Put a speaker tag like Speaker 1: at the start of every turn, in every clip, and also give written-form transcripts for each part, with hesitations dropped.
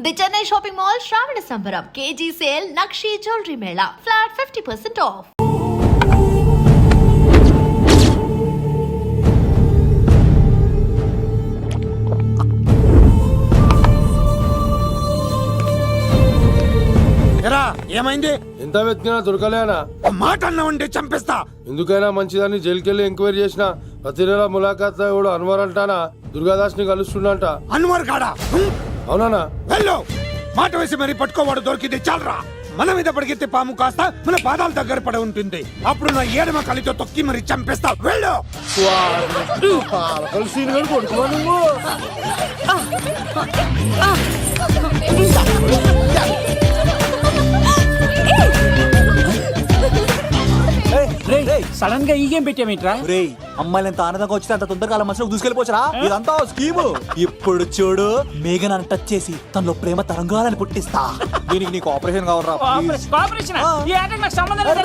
Speaker 1: The Chennai shopping mall శ్రావణ సంబరం KG sale nakshi jewellery Mela flat 50% of.
Speaker 2: ఏమైంది?
Speaker 3: ఎంత వెతికినా దొరకలేనా?
Speaker 2: మాట అన్నావంటే చంపేస్తా.
Speaker 3: ఎందుకైనా మంచిదని జైలుకెళ్ళి ఎంక్వైరీ చేసిన ప్రతి నెల ములాఖాత్ కూడా అన్వర్ అంటానా దుర్గాదాస్ ని కలుస్తుండంట.
Speaker 2: అన్వర్ కాడా?
Speaker 3: అవునా?
Speaker 2: వెళ్ళు. మాట వేసి మరి పట్టుకోవాడు దొరికింది చాలరా. మన మీద పడిగితే పాము కాస్త మన పాదాల దగ్గర పడి ఉంటుంది. అప్పుడు నా ఏడమ కలితో తొక్కి మరి చంపేస్తా. వెళ్ళు.
Speaker 4: సడన్ గా ఈ గేమ్ పెట్టామేంట్రా?
Speaker 5: రే అమ్మాయిలు ఎంత ఆనందంగా వచ్చితే అంత తొందరగా మనుషులకు దూసుకెళ్ళిపోవచ్చురా. ఇదంతా స్కీము. ఇప్పుడు చూడు మేఘన టచ్ చేసి తనలో ప్రేమ తరంగాలని పుట్టిస్తా. దీనికి నీకు ఆపరేషన్ కావాలరా.
Speaker 4: కోఆపరేషన్ ఈ ఆటకు నాకు సంబంధం లేదు.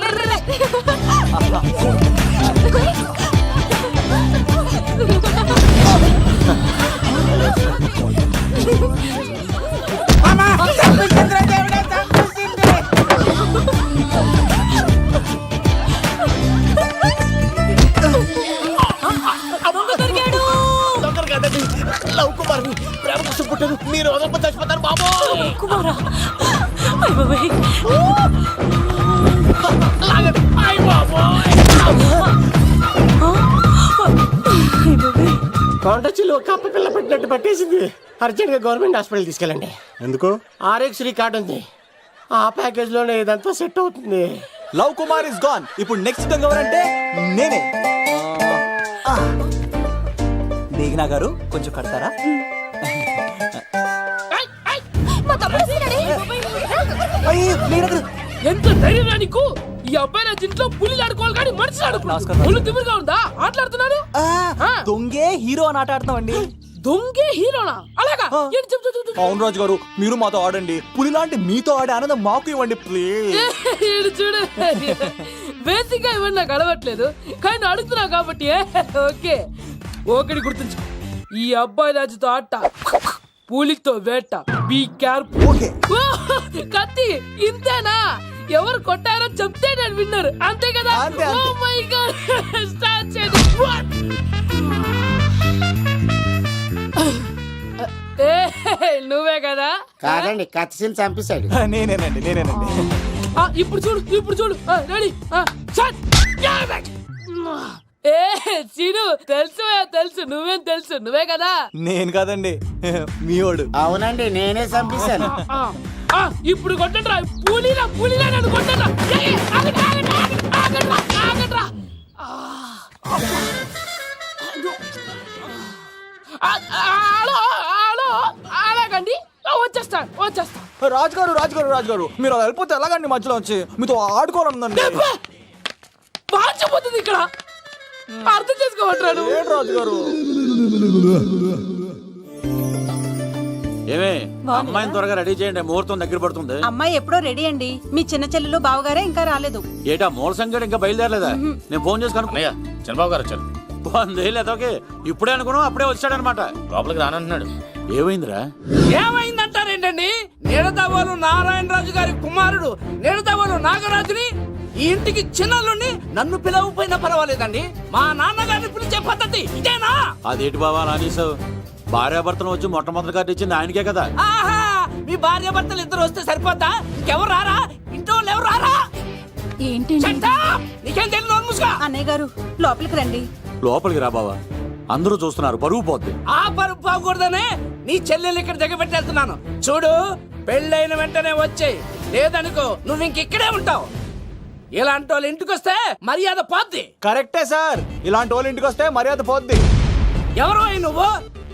Speaker 5: మీరు చచ్చిపోతారు బాబు.
Speaker 6: కాంటాక్ట్లో కప్ప పిల్ల పట్టినట్టు పట్టేసింది. అర్జెంట్ గా గవర్నమెంట్ హాస్పిటల్ తీసుకెళ్ళండి.
Speaker 5: ఎందుకు?
Speaker 6: ఆర్ఎక్స్ కార్డ్ ఉంది. ఆ ప్యాకేజ్ లోనే ఇదంతా సెట్ అవుతుంది.
Speaker 5: Love Kumar is gone. ఇప్పుడు నెక్స్ట్ దొంగ ఎవరంటే నేనే. మేఘనా గారు కొంచెం కడతారా?
Speaker 7: ఎంత ధైర్యం నీకు? ఈ అబ్బాయి నా ఇంట్లో పులిలు ఆడుకోవాలి కానీ మనిషి ఆడుకున్నాడు. తిమిరిగా ఉందా? ఆటలాడుతున్నాడు.
Speaker 5: దొంగే హీరో అని ఆట ఆడుతున్నామండి.
Speaker 7: దొంగే హీరోనా? అలాగా?
Speaker 5: అవును రాజు గారు, మీరు మాతో ఆడండి. పులి లాంటి మీతో ఆడే ఆనందం మాకు ఇవ్వండి ప్లీజ్.
Speaker 7: చూడు, బేసిక్ గా ఇవన్నీ నాకు అలవట్లేదు కానీ అడుగుతున్నా కాబట్టి ఓకే. ఒకటి గుర్తుంచు, ఈ అబ్బాయి రాజుతో ఆట, పులితో వేట. Be careful. కత్తి ఇంతేనా? ఎవరు కొట్టారో చెప్తే నేను విన్నారు, అంతే కదా? ఓ మై గాడ్, స్టార్ట్ చేయండి. నువ్వే కదా?
Speaker 6: కాదండి, కత్తిని చంపేశాడు.
Speaker 5: నేనేనండి.
Speaker 7: ఇప్పుడు చూడు. రెడీ. సీను, తెలుసు నువ్వేం తెలుసు, నువ్వే కదా?
Speaker 5: నేను కాదండి, మీవాడు.
Speaker 6: అవునండి, నేనే చంపేశాను.
Speaker 7: ఇప్పుడు కొట్టండిరా. పులిలా నన్ను కొట్టండిరా. ఆగండ్రా. అలాగండి, వచ్చేస్తా.
Speaker 5: రాజు గారు మీరు అలా వెళ్ళిపోతే ఎలాగండి? మధ్యలో వచ్చి మీతో ఆడుకోవాలనుందండి.
Speaker 7: మార్చిపోతుంది ఇక్కడ, అర్థం చేసుకోమంటాడు.
Speaker 5: రాజు గారు
Speaker 8: ఏమే, అమ్మాయిని త్వరగా రెడీ చేయండి, ముహూర్తం దగ్గర పడుతుంది.
Speaker 9: అమ్మాయి ఎప్పుడో రెడీ అండి. మీ చిన్న చెల్లెలు బావగారే ఇంకా రాలేదు.
Speaker 8: ఏటా మూల సంగతి ఇంకా బయలుదేరలేదా? నేను ఫోన్ చేసి కనుక్కున్నా.
Speaker 10: చంద్రబాబు గారు వచ్చారు.
Speaker 8: వందేళ్ళకే ఇప్పుడే అనుకున్నావు, అప్పుడే వచ్చాడనమాట.
Speaker 10: లోపలికి రానంటున్నాడు.
Speaker 8: ఏమైందిరా?
Speaker 7: ఏమైందంటారేంటండి? నిడదవోలు నారాయణరాజు గారి కుమారుడు నిడదవోలు నాగరాజుని ఈ ఇంటికి చిన్నల్లుండి నన్ను పిలవపోయినా పర్వాలేదండి. మా నాన్నగారిని పిలిచే పద్ధతి ఇదేనా?
Speaker 8: అదేంటి బాబా నానీసావు? భార్యాభర్తలు వచ్చి మొట్టమొదటి కార్డు ఇచ్చింది ఆయనకే కదా.
Speaker 7: ఆహా, మీ భార్యాభర్తలు ఇద్దరు వస్తే సరిపోద్దా? ఇంకెవరు రారా? ఇంట్లో ఎవరు రారా?
Speaker 9: ఏంటి
Speaker 7: నీకేం తెలియదు?
Speaker 9: అన్నయ్య గారు లోపలికి రండి.
Speaker 8: లోపలికి రా బావా, అందరూ చూస్తున్నారు, పరువు పోద్ది.
Speaker 7: ఆ పరువు పోకూడదనే నీ చెల్లెలు ఇక్కడ దిగబెట్టేస్తున్నాను. చూడు, పెళ్ళైన వెంటనే వచ్చేయి, లేదనుకో నువ్వు ఇంకెక్కడే ఉంటావు. ఇలాంటి వాళ్ళు ఇంటికి వస్తే మర్యాద పోద్ది.
Speaker 5: కరెక్టే సార్, ఇలాంటి వాళ్ళ ఇంటికి వస్తే మర్యాద పోద్ది.
Speaker 7: ఎవరు నువ్వు?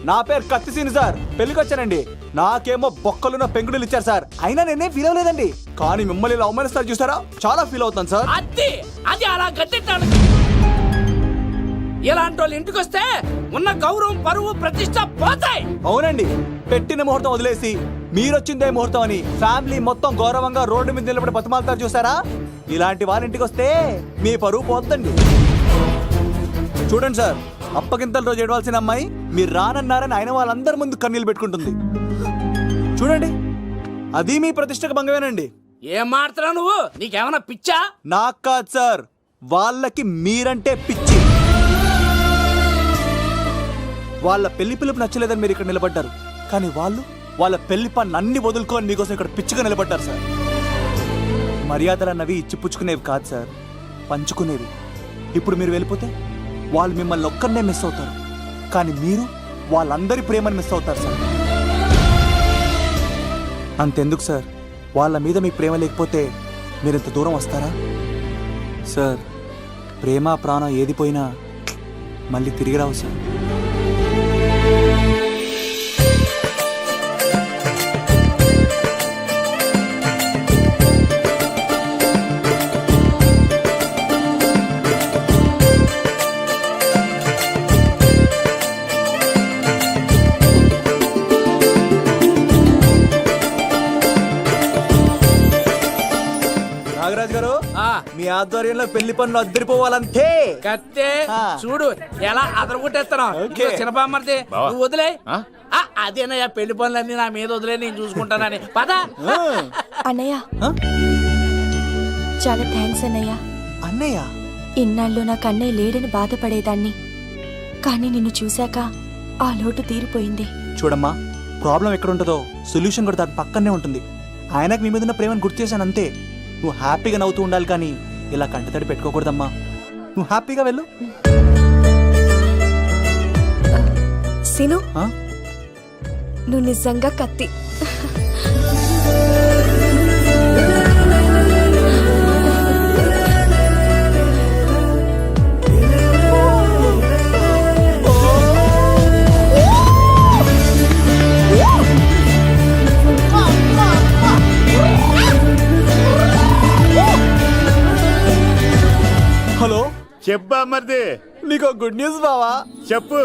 Speaker 5: నా పేరు కత్తిసీని సార్, పెళ్లికి వచ్చానండి. నాకేమో బొక్కలున్న పెంగుడులు ఇచ్చారు సార్, అయినా నేనే ఫీల్ అవ్వలేదండి. కానీ మిమ్మల్ని ఇలా అవమానిస్తారు చూసారా, చాలా ఫీల్ అవుతాను సార్.
Speaker 7: అది అలా గట్టెట్టాడు. ఇలాంటి వాళ్ళు ఇంటికి వస్తే ఉన్న గౌరవం, పరువు, ప్రతిష్ట పోతాయి.
Speaker 5: అవునండి, పెట్టిన ముహూర్తం వదిలేసి మీరొచ్చిందే ముహూర్తం అని ఫ్యామిలీ మొత్తం గౌరవంగా రోడ్డు మీద నిలబడి బతిమాలతారు చూసారా. ఇలాంటి వాళ్ళ ఇంటికి వస్తే మీ పరువు పోతుందండి. చూడండి సార్, అప్పగింతల రోజు ఏడవాల్సిన అమ్మాయి మీరు రానన్నారని ఆయన వాళ్ళందరి ముందు కన్నీళ్ళు పెట్టుకుంటుంది. చూడండి, అది మీ ప్రతిష్టకు భంగమేనండి.
Speaker 4: ఏం మాడుతున్నావు నువ్వు? నీకేమన్నా పిచ్చా?
Speaker 5: నాకు కాదు సార్, వాళ్ళకి మీరంటే పిచ్చి. వాళ్ళ పెళ్లి పిలుపు నచ్చలేదని మీరు ఇక్కడ నిలబడ్డారు, కానీ వాళ్ళు వాళ్ళ పెళ్లి పని అన్ని వదులుకొని మీకోసం ఇక్కడ పిచ్చిగా నిలబడ్డారు సార్. మర్యాదలు అన్నవి ఇచ్చిపుచ్చుకునేవి కాదు సార్, పంచుకునేవి. ఇప్పుడు మీరు వెళ్ళిపోతే వాళ్ళు మిమ్మల్ని ఒక్కరినే మిస్ అవుతారు, కానీ మీరు వాళ్ళందరి ప్రేమను మిస్ అవుతారు సార్. అంతెందుకు సార్, వాళ్ళ మీద మీ ప్రేమ లేకపోతే మీరు ఇంత దూరం వస్తారా సార్? ప్రేమ ప్రాణం ఏది పోయినా మళ్ళీ తిరిగి రావు సార్. నాగరాజ్ గారు, మీ ఆధ్వర్యంలో పెళ్లి పనులు అద్దరిపోవాలంతే.
Speaker 4: కత్తే చూడు ఎలా అదరగొట్టేస్తాను.
Speaker 5: ఓకే.
Speaker 4: చిన్నపామర్ది
Speaker 10: బావా.
Speaker 4: నువ్వు వదిలే.
Speaker 10: ఆ?
Speaker 4: అదేనయ్యా పెళ్లి పనులన్నీ నా మీద వదిలే, నేను చూసుకుంటానని. పద.
Speaker 11: అన్నయ్య, చాలా థ్యాంక్స్ అన్నయ్య.
Speaker 5: అన్నయ్య,
Speaker 11: ఇన్నాళ్ళు నాకు అన్నయ్య లేడని బాధపడేదాన్ని, కానీ నిన్ను చూశాక ఆ లోటు తీరిపోయింది.
Speaker 5: చూడమ్మా, ప్రాబ్లం ఎక్కడ ఉంటుందో సొల్యూషన్ కూడా దాని పక్కనే ఉంటుంది. ఆయనకు మీ మీద ఉన్న ప్రేమను గుర్తు చేశాను అంతే. నువ్వు హ్యాపీగా నవ్వుతూ ఉండాలి, కానీ ఇలా కంటతడి పెట్టుకోకూడదమ్మా. నువ్వు హ్యాపీగా వెళ్ళు.
Speaker 11: సీను,
Speaker 5: ఆ?
Speaker 11: నువ్వు నిజంగా కత్తి.
Speaker 5: హలో,
Speaker 8: చెప్పా మరిది,
Speaker 5: నీకు గుడ్ న్యూస్ బావా.
Speaker 8: చెప్పు.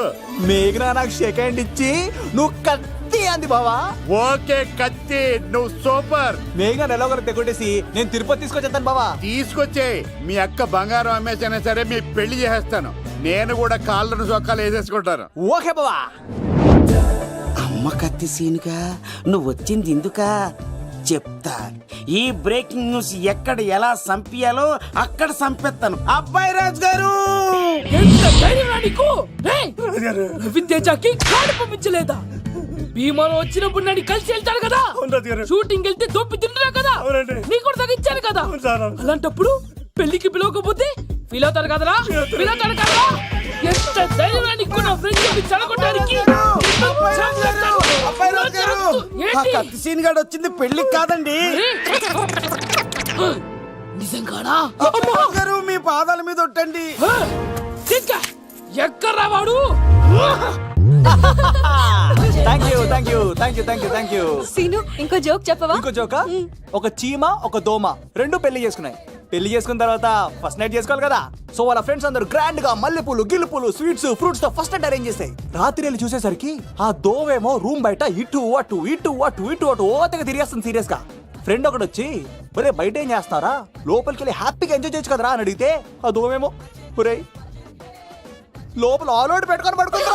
Speaker 5: మేఘనా నాకు షేక్ హ్యాండ్ ఇచ్చి నువ్వు కత్తి అంది బావా.
Speaker 8: ఓకే కత్తి, నువ్వు సూపర్.
Speaker 5: మేఘనా ఎలా ఒకరు తెగొట్టేసి నేను తిరుపతి తీసుకొచ్చేస్తాను బావా.
Speaker 8: తీసుకొచ్చే మీ అక్క బంగారం అమ్మేసైనా సరే మీ పెళ్లి చేసేస్తాను. నేను కూడా కాళ్ళను చొక్కాలు వేసేసుకుంటాను.
Speaker 5: ఓకే బావా.
Speaker 4: అమ్మ కత్తి సీనుగా నువ్వు వచ్చింది ఎందుకా చెప్తా. ఈ బ్రేకింగ్ న్యూస్ ఎక్కడ ఎలా సంపియాలో అక్కడ సంపెత్తాను. అబ్బాయి రాజు గారు,
Speaker 7: పంపించలేదా? భీమాలో వచ్చినప్పుడు నన్ను కలిసి వెళ్తాను కదా, షూటింగ్ వెళ్తే దొప్పి తింటున్నా కదా, నీకు కూడా తగ్గించాను కదా. అలాంటప్పుడు పెళ్లికి పిలవకపోతే ఫీల్ అవుతారు కదరా, ఫీల్ అవుతారు కదా. ఎంత ధైర్యాన్ని నా ఫ్రెండ్ చదవడానికి
Speaker 4: కత్తి సీన్ గారు వచ్చింది పెళ్లికి కాదండి.
Speaker 7: నిజంగానా?
Speaker 4: గారు మీ పాదాల మీద ఒట్టండి.
Speaker 7: ఎక్కడ్రా వాడు?
Speaker 5: Thank you, thank you, thank you, thank you, thank you.
Speaker 11: Seenu, ఇంకో జోక్ చెప్పవా?
Speaker 5: ఇంకో జోకా? ఒక చీమ ఒక దోమ రెండు పెళ్లి చేసుకున్నాయి. పెళ్లి చేసుకున్న తర్వాత ఫస్ట్ నైట్ చేసుకోవాలి కదా. సో వాళ్ళ ఫ్రెండ్స్ అందరూ గ్రాండ్ గా మల్లెపూలు, గిల్లుపూలు, స్వీట్స్, ఫ్రూట్స్ తో ఫస్ట్ నైట్ అరేంజ్ చేసాయి. రాత్రి వెళ్ళి చూసేసరికి ఆ దోవేమో రూమ్ బయట ఇటు అటు ఇటు అటు ఇటు అటు ఓతగా తిరిగేస్తుంది సీరియస్ గా. ఫ్రెండ్ ఒకటి వచ్చి, ఒరే బయట ఏం చేస్తున్నారా, లోపలికి వెళ్ళి హ్యాపీగా ఎంజాయ్ చేయొచ్చు కదరా అని అడిగితే ఆ దోవేమో, ఒరే లోపల ఆల్ అవుట్ పెట్టుకొని పడుకుంటా.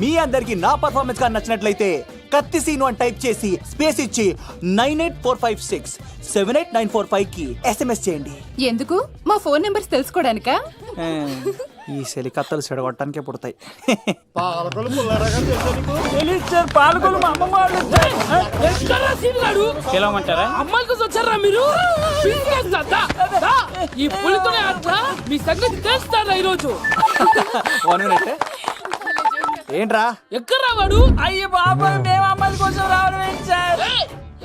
Speaker 5: మీ అందరికి నా పర్ఫార్మెన్స్ గా నచ్చినట్లయితే కత్తి సీను అని టైప్ చేసి స్పేస్ ఇచ్చి 9845678945 కి SMS చేయండి.
Speaker 9: ఎందుకు? మా ఫోన్ నెంబర్స్ తెలుసుకోవడానికా?
Speaker 5: ఈ సెలికత్తలు చెడగొట్టడానికే పుడతాయి.
Speaker 7: పాల్గొలు మా అమ్మమ్మ
Speaker 4: పిలవమంటారా?
Speaker 7: అమ్మాయిల కోసం వచ్చారా మీరు? ఈ పులితోనే అట్లా మీ సంగతి తెలుస్తారా ఈరోజు?
Speaker 5: 1 minute. ఏంట్రా
Speaker 7: ఎక్కడ వాడు?
Speaker 4: అయ్యో బాబాయ్, మేము అమ్మాయిల కోసం రావడం ఏంటి సార్?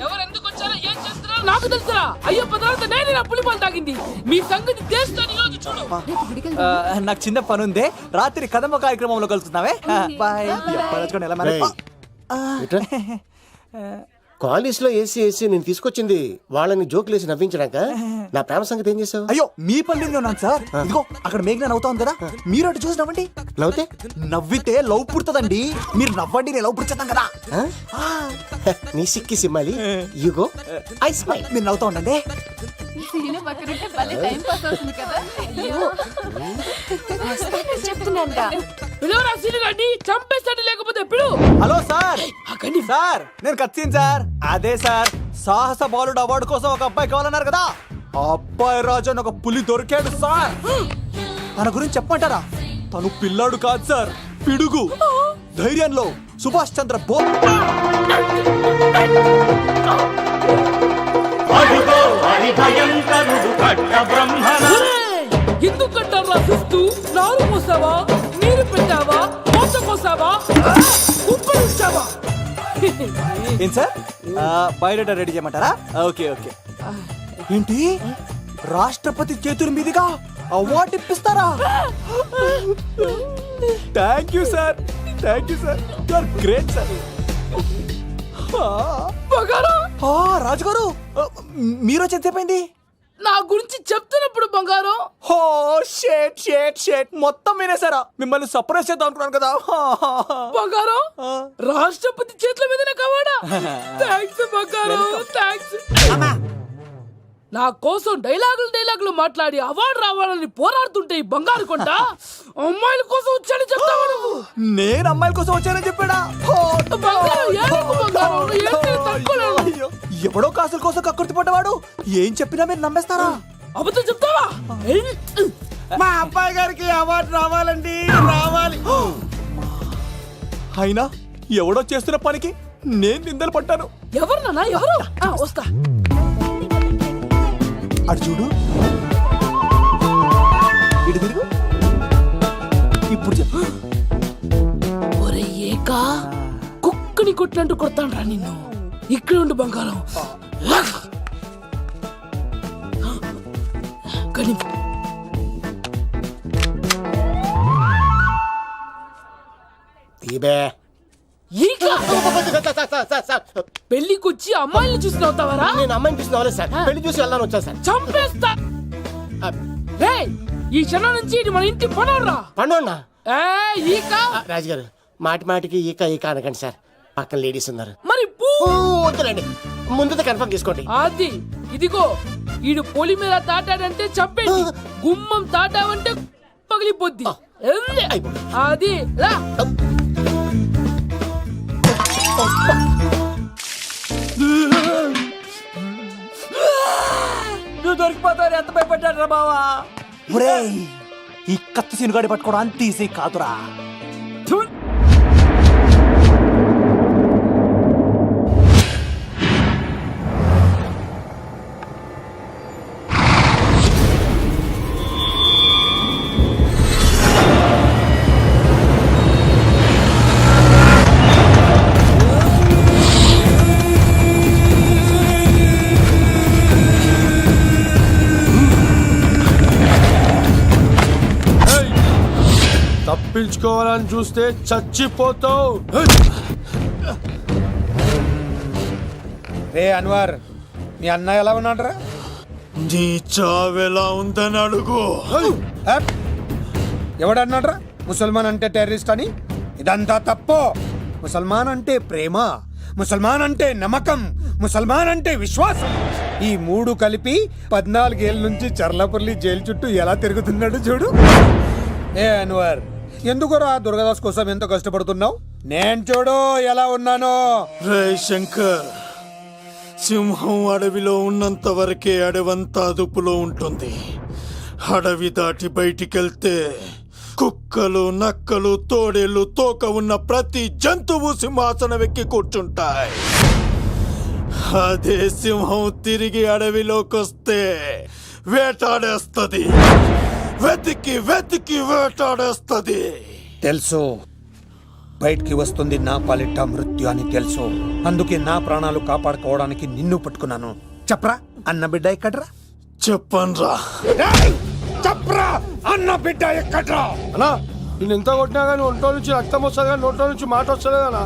Speaker 7: ఎవరు ఎందుకు వచ్చారో ఏం చేస్తున్నారో నాకు తెలుసురా. అయ్యో పదార్థ నేను నా పులిపాలు తాగింది. మీ సంగతి తెలుస్తాను ఈరోజు. చూడు,
Speaker 5: నాకు చిన్న పని ఉంది, రాత్రి కదమ్మ కార్యక్రమంలో కలుస్తున్నావే. బాయ్. ఎలా
Speaker 6: కాలేజ్ లో ఏసీ నేను తీసుకొచ్చింది వాళ్ళని జోకులేసి నవ్వించడాక. నా ప్రేమ సంగతి ఏం చేసావు?
Speaker 5: అయ్యో మీ పల్లెల్లో ఉన్నాను సార్. ఇదిగో అక్కడ మేఘన నవ్వుతా ఉంది కదా, మీరు అటు చూసి నవ్వండి.
Speaker 6: నవ్వుతే
Speaker 5: నవ్వితే లవ్ పుడుతుందండి. మీరు నవ్వండి, నేను లవ్ పుడిచేద్దాం కదా.
Speaker 6: నీ సిక్కి సిమ్మాలి. యుగో ఐ స్మైల్.
Speaker 5: మీరు నవ్వుతా ఉండండి.
Speaker 11: చెప్తున్నాను
Speaker 7: చంపేస్తాడు.
Speaker 5: హలో సార్ సార్ నేను కత్తిన్ సార్ అదే సార్ సాహస బాలుడు అవార్డు కోసం ఒక అబ్బాయి కావాలన్నారు కదా ఆ అబ్బాయి రాజు అని ఒక పులి దొరికాడు సార్ తన గురించి చెప్పమంటారా తను పిల్లాడు కాదు సార్ పిడుగు ధైర్యంలో సుభాష్ చంద్ర బోస్
Speaker 7: ఎందుకు కట్టారా చూస్తూ నారు పోసావా నీరు పెట్టావా మోస పోసావా ఉప్పు ఇచ్చావా
Speaker 5: ఏం సార్ బయోడేటా రెడీ చేయమంటారా ఓకే ఓకే ఏంటి రాష్ట్రపతి చేతుల మీదుగా అవార్డు ఇప్పిస్తారా thank you sir you are great sir రాజుగారు మీరు ఎంతసేపైంది
Speaker 7: నా గురించి చెప్తున్నప్పుడు బంగారం
Speaker 5: హో షేట్ మొత్తం వినేసారా మిమ్మల్ని సర్ప్రైజ్ చేద్దాం అనుకున్నాను కదా
Speaker 7: బంగారం రాష్ట్రపతి చేతుల మీద కావాడా థ్యాంక్స్ బంగారం థ్యాంక్స్ నా కోసం డైలాగులు మాట్లాడి అవార్డు రావాలని పోరాడుతుంటే ఈ బంగారు కొండ అమ్మాయిల కోసం వచ్చాడని చెప్తావా నువ్వు
Speaker 5: నేను అమ్మాయిల కోసం వచ్చానని చెప్పాడా
Speaker 7: బంగారం ఏడుపు బంగారం ఏడ్చేది తక్కువలేదు.
Speaker 5: అయ్యో, ఎవడో కాసుల కోసం కక్కుర్తి పడ్డవాడు ఏం చెప్పినా మీరు నమ్మేస్తారా
Speaker 7: అబద్ధం చెప్తావా
Speaker 4: మా అబ్బాయి గారికి అవార్డు రావాలండి, రావాలి.
Speaker 5: అయినా ఎవడో చేస్తున్న పనికి నేను నిందలు పడ్డాను.
Speaker 7: ఎవరు నాన్న ఎవరు వస్తా
Speaker 5: అటు చూడు, ఇటు తిరుగు, ఇప్పుడు చెప్పు.
Speaker 7: ఒరే ఏకా కుక్కని కొట్టినట్టు కొడతాను రా నిన్ను. ఇక్కడ ఉండు బంగారం. కానీ పెళ్లికొచ్చి అమ్మాయిని చూసి నవ్వుతావరా?
Speaker 6: నేను అమ్మాయిని చూసి నవ్వలేదు సార్, పెళ్లి చూసి వెళ్ళాలని వచ్చా సార్.
Speaker 7: చంపేస్తా. ఈ క్షణం నుంచి ఇది మన ఇంటి పనోడ్రా.
Speaker 6: పండున్నా
Speaker 7: ఈక
Speaker 6: రాజుగారు మాటి మాటికి ఈక ఈక అనకండి సార్, పక్కన లేడీస్ ఉన్నారు.
Speaker 7: మరి
Speaker 6: వద్దులండి, ముందు కన్ఫర్మ్ చేసుకోండి.
Speaker 7: అది ఇదిగో ఈడు పొలి మీద తాటాడంటే చంపేసి, గుమ్మం తాటావంటే పగిలిపోద్ది. అది రా.
Speaker 5: నువ్వు దొరికిపోతావు, ఎంత భయపడ్డాడు రా బావా. ఈ కత్తి సీనుగాడి పట్టుకోవడం అంత ఈజీ కాదురా.
Speaker 3: తప్పించుకోవాలని చూస్తే చచ్చిపోతావు.
Speaker 2: రే అన్వర్, మీ అన్న ఎలా ఉన్నాడరా?
Speaker 3: నీ చావెలా ఉందని అడుగు.
Speaker 2: ఎవడన్నాడ్రా ముసల్మాన్ అంటే టెర్రరిస్ట్ అని? ఇదంతా తప్పు. ముసల్మాన్ అంటే ప్రేమ, ముసల్మాన్ అంటే నమ్మకం, ముసల్మాన్ అంటే విశ్వాసం. ఈ మూడు కలిపి 14 ఏళ్ళ నుంచి చర్లపల్లి జైలు చుట్టూ ఎలా తిరుగుతున్నాడు చూడు. ఏ అన్వర్, ఎందుకురా దుర్గాదాస్ కోసం ఎంతో కష్టపడుతున్నావు? నేను చూడు ఎలా ఉన్నానో.
Speaker 3: రే శంకర్, సింహం అడవిలో ఉన్నంత వరకే అడవంతా అదుపులో ఉంటుంది. అడవి దాటి బయటికెళ్తే కుక్కలు, నక్కలు, తోడేళ్లు, తోక ఉన్న ప్రతి జంతువు సింహాసనం ఎక్కి కూర్చుంటాయి. అదే సింహం తిరిగి అడవిలోకి వస్తే వేటాడేస్తది, వెతికి వెతికి వేటాడేస్తది.
Speaker 2: తెలుసు, బయటికి వస్తుంది నా పాలిట మృత్యు అని తెలుసు. అందుకే నా ప్రాణాలు కాపాడుకోవడానికి నిన్ను పట్టుకున్నాను. చెప్పరా అన్న బిడ్డ ఎక్కడ్రా?
Speaker 3: చెప్పన్రా.
Speaker 2: చెప్పరా అన్న బిడ్డ ఎక్కడ్రా?
Speaker 3: అన్నా, నేను ఎంత కొట్టినా కానీ ఒంట్లో నుంచి రక్తం వస్తుంది కానీ నోట్లో నుంచి మాట వస్తలేదన్నా.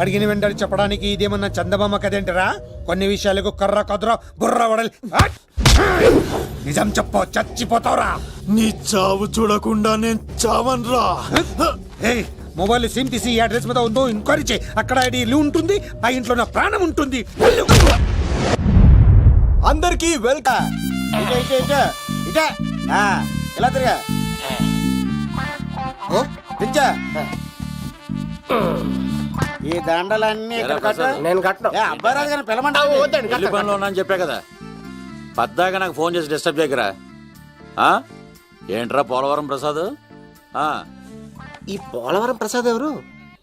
Speaker 2: అడిగిన వెంటనే చెప్పడానికి ఇదేమన్నా చందమామ కదేంటరా? కొన్ని విషయాలకు కర్ర కదురా బుర్ర వడలి. నిజం చెప్పు, చచ్చిపోతావురా.
Speaker 3: నీ చావు చూడకుండా నేను చావన్రా.
Speaker 2: మొబైల్ సిమ్ తీసి ఈ అడ్రస్ మీద ఉందో ఎంక్వైరీ చేయి. అక్కడ ఐడి ఇల్లు ఉంటుంది, ఆ ఇంట్లో నా ప్రాణం ఉంటుంది.
Speaker 5: అందరికీ వెల్కమ్.
Speaker 4: ఇలా తిరిగా ఈ దండలన్నీ ఇక్కడ కట్టు.
Speaker 6: నేను కట్టను.
Speaker 4: ఏ, అబ్బాయి రాజు గారిని పిలమంటావా?
Speaker 6: వద్దండి,
Speaker 10: పెళ్లి
Speaker 6: కట్టను,
Speaker 10: పనిలో ఉన్నా అని చెప్పా కదా పద్దాక నాకు ఫోన్ చేసి డిస్టర్బ్ చేయకరా ఏంట్రా పోలవరం ప్రసాద్
Speaker 6: ఈ పోలవరం ప్రసాద్ ఎవరు?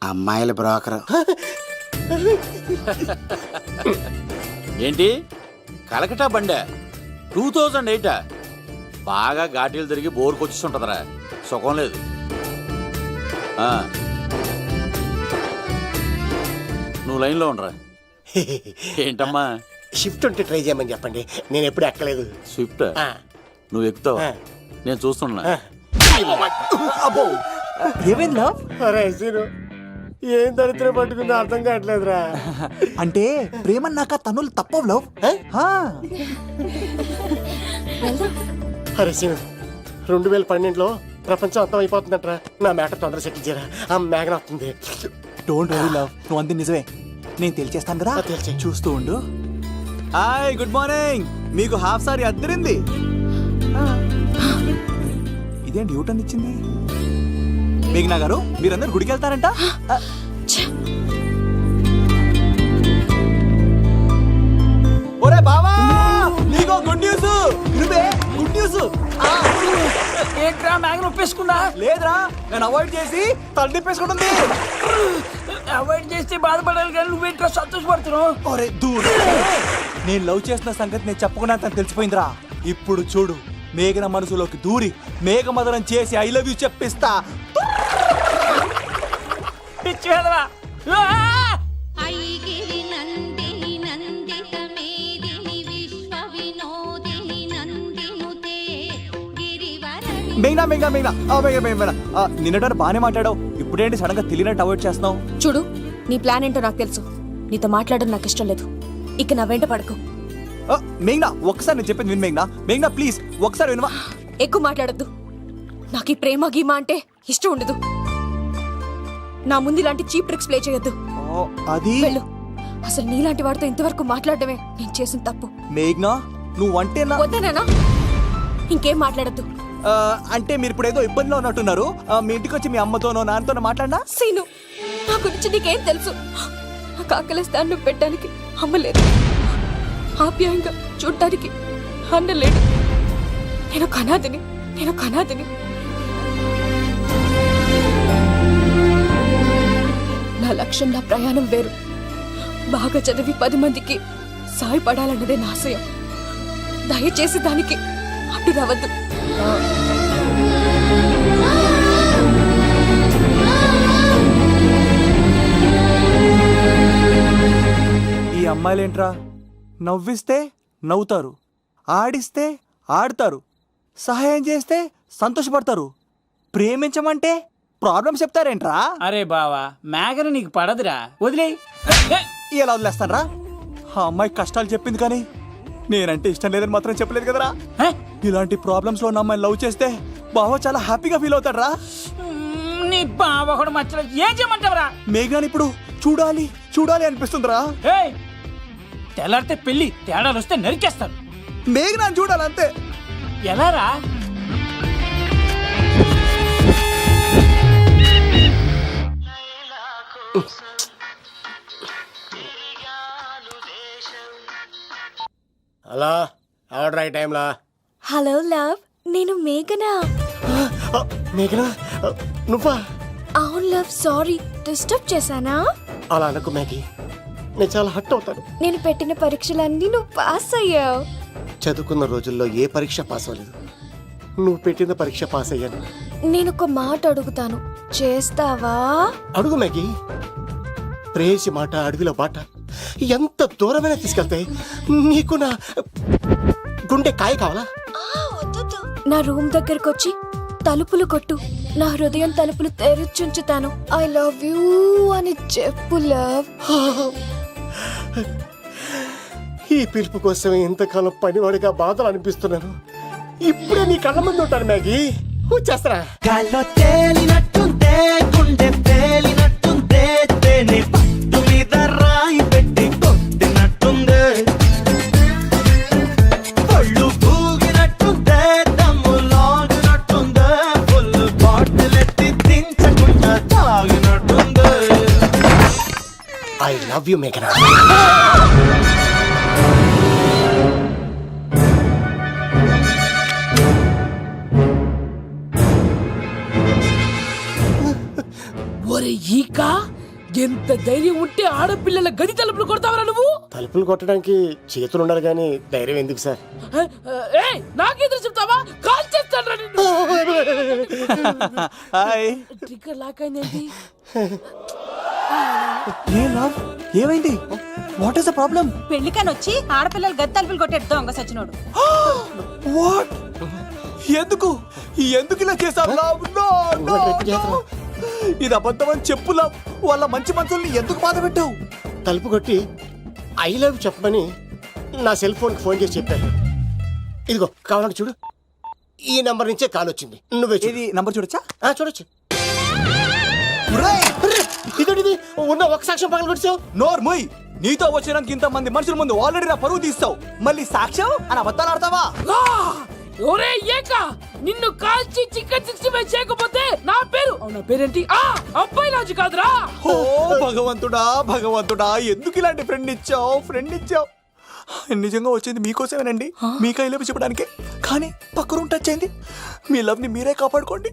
Speaker 4: అమ్మాయిల బ్రోకర్.
Speaker 10: ఏంటి కలకటా బండే 2008 బాగా ఘాటీలు తిరిగి బోర్కి వచ్చేస్తుంటదరా సుఖం లేదు నువ్వు లైన్లో ఉండరా ఏంటమ్మా
Speaker 6: షిఫ్ట్ ఉంటే ట్రై చేయమని చెప్పండి, నేను ఎప్పుడు ఎక్కలేదు.
Speaker 10: స్విఫ్ట్
Speaker 6: ఆ,
Speaker 10: నువ్వు ఎక్కుతావు
Speaker 6: ఆ.
Speaker 10: నేను చూస్తున్నా
Speaker 5: అబ్బో ఏమైంది లవ్?
Speaker 6: అరే సీను, ఏం దరిద్రం పట్టుకుందో అర్థం కావట్లేదురా.
Speaker 5: అంటే ప్రేమన్నాక తనులు తప్పవు లవ్.
Speaker 6: అరే సీను, 2012లో ప్రపంచం అంతం అయిపోతుందట్రా. నా మ్యాటర్ తొందర సెటిల్ చేయరా, ఆ మేఘన వస్తుంది.
Speaker 5: డోంట్ వరీ లవ్, నువ్వు అంది నిజమే. నేను తెలిచేస్తాను కదా,
Speaker 6: తెలిసే.
Speaker 5: చూస్తూ ఉండు. Hi good morning. మీకు హాఫ్ సారీ అద్దరింది. ఇదేంటి యూటర్న్ ఇచ్చింది? మేఘనా గారు మీరందరూ గుడికి వెళ్తారంట? ఒరే బావా, నీకో గుడ్ న్యూస్. నువ్వే గుడ్ న్యూస్.
Speaker 7: ఏంట్రా మ్యాగ్ను ఒప్పేసుకుందా?
Speaker 5: లేదురా, నేను అవాయిడ్ చేసి తల తిప్పేసుకుంటుంది.
Speaker 7: అవాయిడ్ చేస్తే బాధపడాలి కానీ నువ్వేంట్రా సంతోషపడుతున్నావు?
Speaker 5: ఒరే దూరు, నేను లవ్ చేసిన సంగతి నేను చెప్పకుండా తను తెలిసిపోయిందిరా. ఇప్పుడు చూడు, మేఘన మనసులోకి దూరి మేఘమదనం చేసి ఐ లవ్ యూ చెప్పిస్తా.
Speaker 7: పిచ్చి వెధవా.
Speaker 5: మేఘనా మేఘనా మేఘనా మేఘనా నిన్నటారు బానే మాట్లాడావు, ఇప్పుడేంటి సడన్ గా తెలియనట్టు అవాయిడ్ చేస్తున్నావు?
Speaker 11: చూడు, నీ ప్లాన్ ఏంటో నాకు తెలుసు. నీతో మాట్లాడడం నాకు ఇష్టం లేదు. ఇక నా వెంట పడకు.
Speaker 5: మేఘనా ఒక్కసారి నేను చెప్పేది విను. మేఘనా మేఘనా ప్లీజ్ ఒకసారి వినవా?
Speaker 11: ఎక్కువ మాట్లాడద్దు. నాకు ఈ ప్రేమ గీమా అంటే ఇష్టం ఉండదు. నా ముందు ఇలాంటి చీప్ ట్రిక్స్ ప్లే చేయొద్దు.
Speaker 5: అది
Speaker 11: వెళ్ళు. అసలు నీలాంటి వాడితో ఇంతవరకు మాట్లాడటమే నేను చేసిన తప్పు.
Speaker 5: మేఘనా నువ్వంటే నా
Speaker 11: వద్దనా? ఇంకేం మాట్లాడద్దు.
Speaker 5: అంటే మీరు ఇప్పుడు ఏదో ఇబ్బందిలో ఉన్నట్టున్నారు. మీ ఇంటికి వచ్చి మీ అమ్మతోనో నాన్నతోనో మాట్లాడినా?
Speaker 11: సీను, నా గురించి నీకేం తెలుసు? నాకు ఆకలిస్తే అన్నం పెట్టడానికి అమ్మలేదు, ఆప్యాయంగా చూడ్డానికి అన్నలేడు. నేను కనాదిని. నా లక్ష్యం, నా ప్రయాణం వేరు. బాగా చదివి 10 మందికి సాయపడాలన్నదే నా ఆశయం. దయచేసి దానికి అడ్డు రావద్దు.
Speaker 5: ఈ అమ్మాయిలేంట్రా, నవ్విస్తే నవ్వుతారు, ఆడిస్తే ఆడతారు, సహాయం చేస్తే సంతోషపడతారు, ప్రేమించమంటే ప్రాబ్లమ్స్ చెప్తారేంట్రా?
Speaker 7: అరే బావా, మేఘన నీకు పడదురా, వదిలే.
Speaker 5: ఎలా వదిలేస్తానరా? ఆ అమ్మాయి కష్టాలు చెప్పింది కానీ నేనంటే ఇష్టం లేదని మాత్రం చెప్పలేదు కదరా. ఇలాంటి ప్రాబ్లమ్స్ లో ఉన్న అమ్మాయిని లవ్ చేస్తే బావ చాలా హ్యాపీగా ఫీల్ అవుతాడు రా.
Speaker 7: నీ బావ కూడా మచ్చలేదు. ఏం చేయమంటావురా?
Speaker 5: మేఘాని ఇప్పుడు చూడాలి చూడాలి అనిపిస్తుందిరా.
Speaker 7: తెల్లారితే పెళ్లి, తేడాలు వస్తే నరికేస్తారు.
Speaker 5: మేఘనాన్ని చూడాలంతే.
Speaker 7: ఎలా రా?
Speaker 6: హలో, ఆర్డర్ అయ్యే టైంలా.
Speaker 11: హలో లవ్, నేను మేఘనా.
Speaker 6: మేఘనా నువ్వా?
Speaker 11: అవును లవ్, సారీ డిస్టర్బ్ చేశానా?
Speaker 6: అలా అనుకో మ్యాగీ, నేను చాలా హర్ట్ అవుతాను.
Speaker 11: నేను పెట్టిన పరీక్షలన్నీ నువ్వు పాస్ అయ్యావు.
Speaker 6: చదువుకున్న రోజుల్లో ఏ పరీక్ష పాస్ అవ్వలేదు, నువ్వు పెట్టిన పరీక్ష పాస్ అయ్యాను.
Speaker 11: నేను ఒక మాట అడుగుతాను, చేస్తావా?
Speaker 6: అడుగు మ్యాగీ. ప్రేయసి మాట అడవిలో బాట ఎంత దూరమైనా తీసుకెళ్తాయి. నీకు నా గుండె కాయ కావాలా?
Speaker 11: నా రూమ్ దగ్గరకు వచ్చి తలుపులు కొట్టు, నా హృదయం తలుపులు తెరిచుంచుతాను. ఐ లవ్ యూ అని చెప్పు లవ్.
Speaker 6: ఈ పిలుపు కోసం ఇంతకాలం పనివాడిగా బాధలు అనిపిస్తున్నాను. ఇప్పుడే నీ కళ్ళ ముందు ఉంటాను మ్యాగీ, వచ్చేస్తారా?
Speaker 4: గాల్లో తేలినట్టుందే, గుండె తేలినట్టుందే, తేనె పట్టు మీద రాయి పెట్టి కొట్టినట్టుందే, పళ్ళు పూగినట్టుందే, దమ్ము లాగినట్టుందే, ఫుల్ బాటిల్ ఎత్తి దించకుండా తాగినట్టుందే.
Speaker 6: ఐ లవ్ యూ మేఘనా.
Speaker 7: ఒరే ఈక, ఎంత ధైర్యం ఉంటే ఆడపిల్లల గది తలుపులు కొడతావరా నువ్వు?
Speaker 6: తలుపులు కొట్టడానికి చేతులు ఉండాలి కానీ ధైర్యం ఎందుకు సార్?
Speaker 7: ఏయ్, నాకెదురు చెప్తావా? కాల్ చేస్తాను నిన్ను.
Speaker 5: హాయ్.
Speaker 7: ట్రిగ్గర్ లాక్ అయిందేంటి?
Speaker 5: ఏ లవ్, ఏమైంది? What is the problem?
Speaker 9: పెళ్లికని వచ్చి ఆడపిల్లలు గది తలుపులు కొట్టాడు దొంగ సచ్చినోడు.
Speaker 5: వాట్? ఎందుకు ఎందుకు ఇలా చేసావు లవ్? No no no. ఇది అబద్ధం అని చెప్పు లవ్. వాళ్ళ మంచి మనసుల్ని ఎందుకు బాధ పెట్టావు?
Speaker 6: తలుపు కొట్టి ఐ లవ్ చెప్పమని నా సెల్ ఫోన్కి ఫోన్ చేసి చెప్పాను. ఇదిగో కావాలంటే చూడు, ఈ నంబర్ నుంచే కాల్ వచ్చింది. నువ్వే చూడు.
Speaker 5: ఇది నంబర్ చూడొచ్చా?
Speaker 6: చూడొచ్చు. ఇదేంటిది? ఉన్న ఒక సాక్ష్యం పగల పెట్టావు.
Speaker 5: నోర్మోయ్, నీతో వచ్చినాక ఇంత మంది మనుషుల ముందు ఆల్రెడీ నా పరువు తీస్తావు, మళ్ళీ సాక్ష్యం అని అబద్ధాలు ఆడతావా?
Speaker 7: ఒరే ఏక, నిన్ను కాల్చి చికెన్ 65 చేయకపోతే నా పేరు, నా పేరేంటి? అబ్బాయి రాజు కాదురా.
Speaker 5: ఓ భగవంతుడా భగవంతుడా, ఎందుకు ఇలాంటి ఫ్రెండ్ ఇచ్చావు? నిజంగా వచ్చింది మీకోసమేనండి, మీకు ఐ లవ్ చెప్పడానికే. కానీ పక్క రూమ్ టచ్ అయింది. మీ లవ్ ని మీరే కాపాడుకోండి,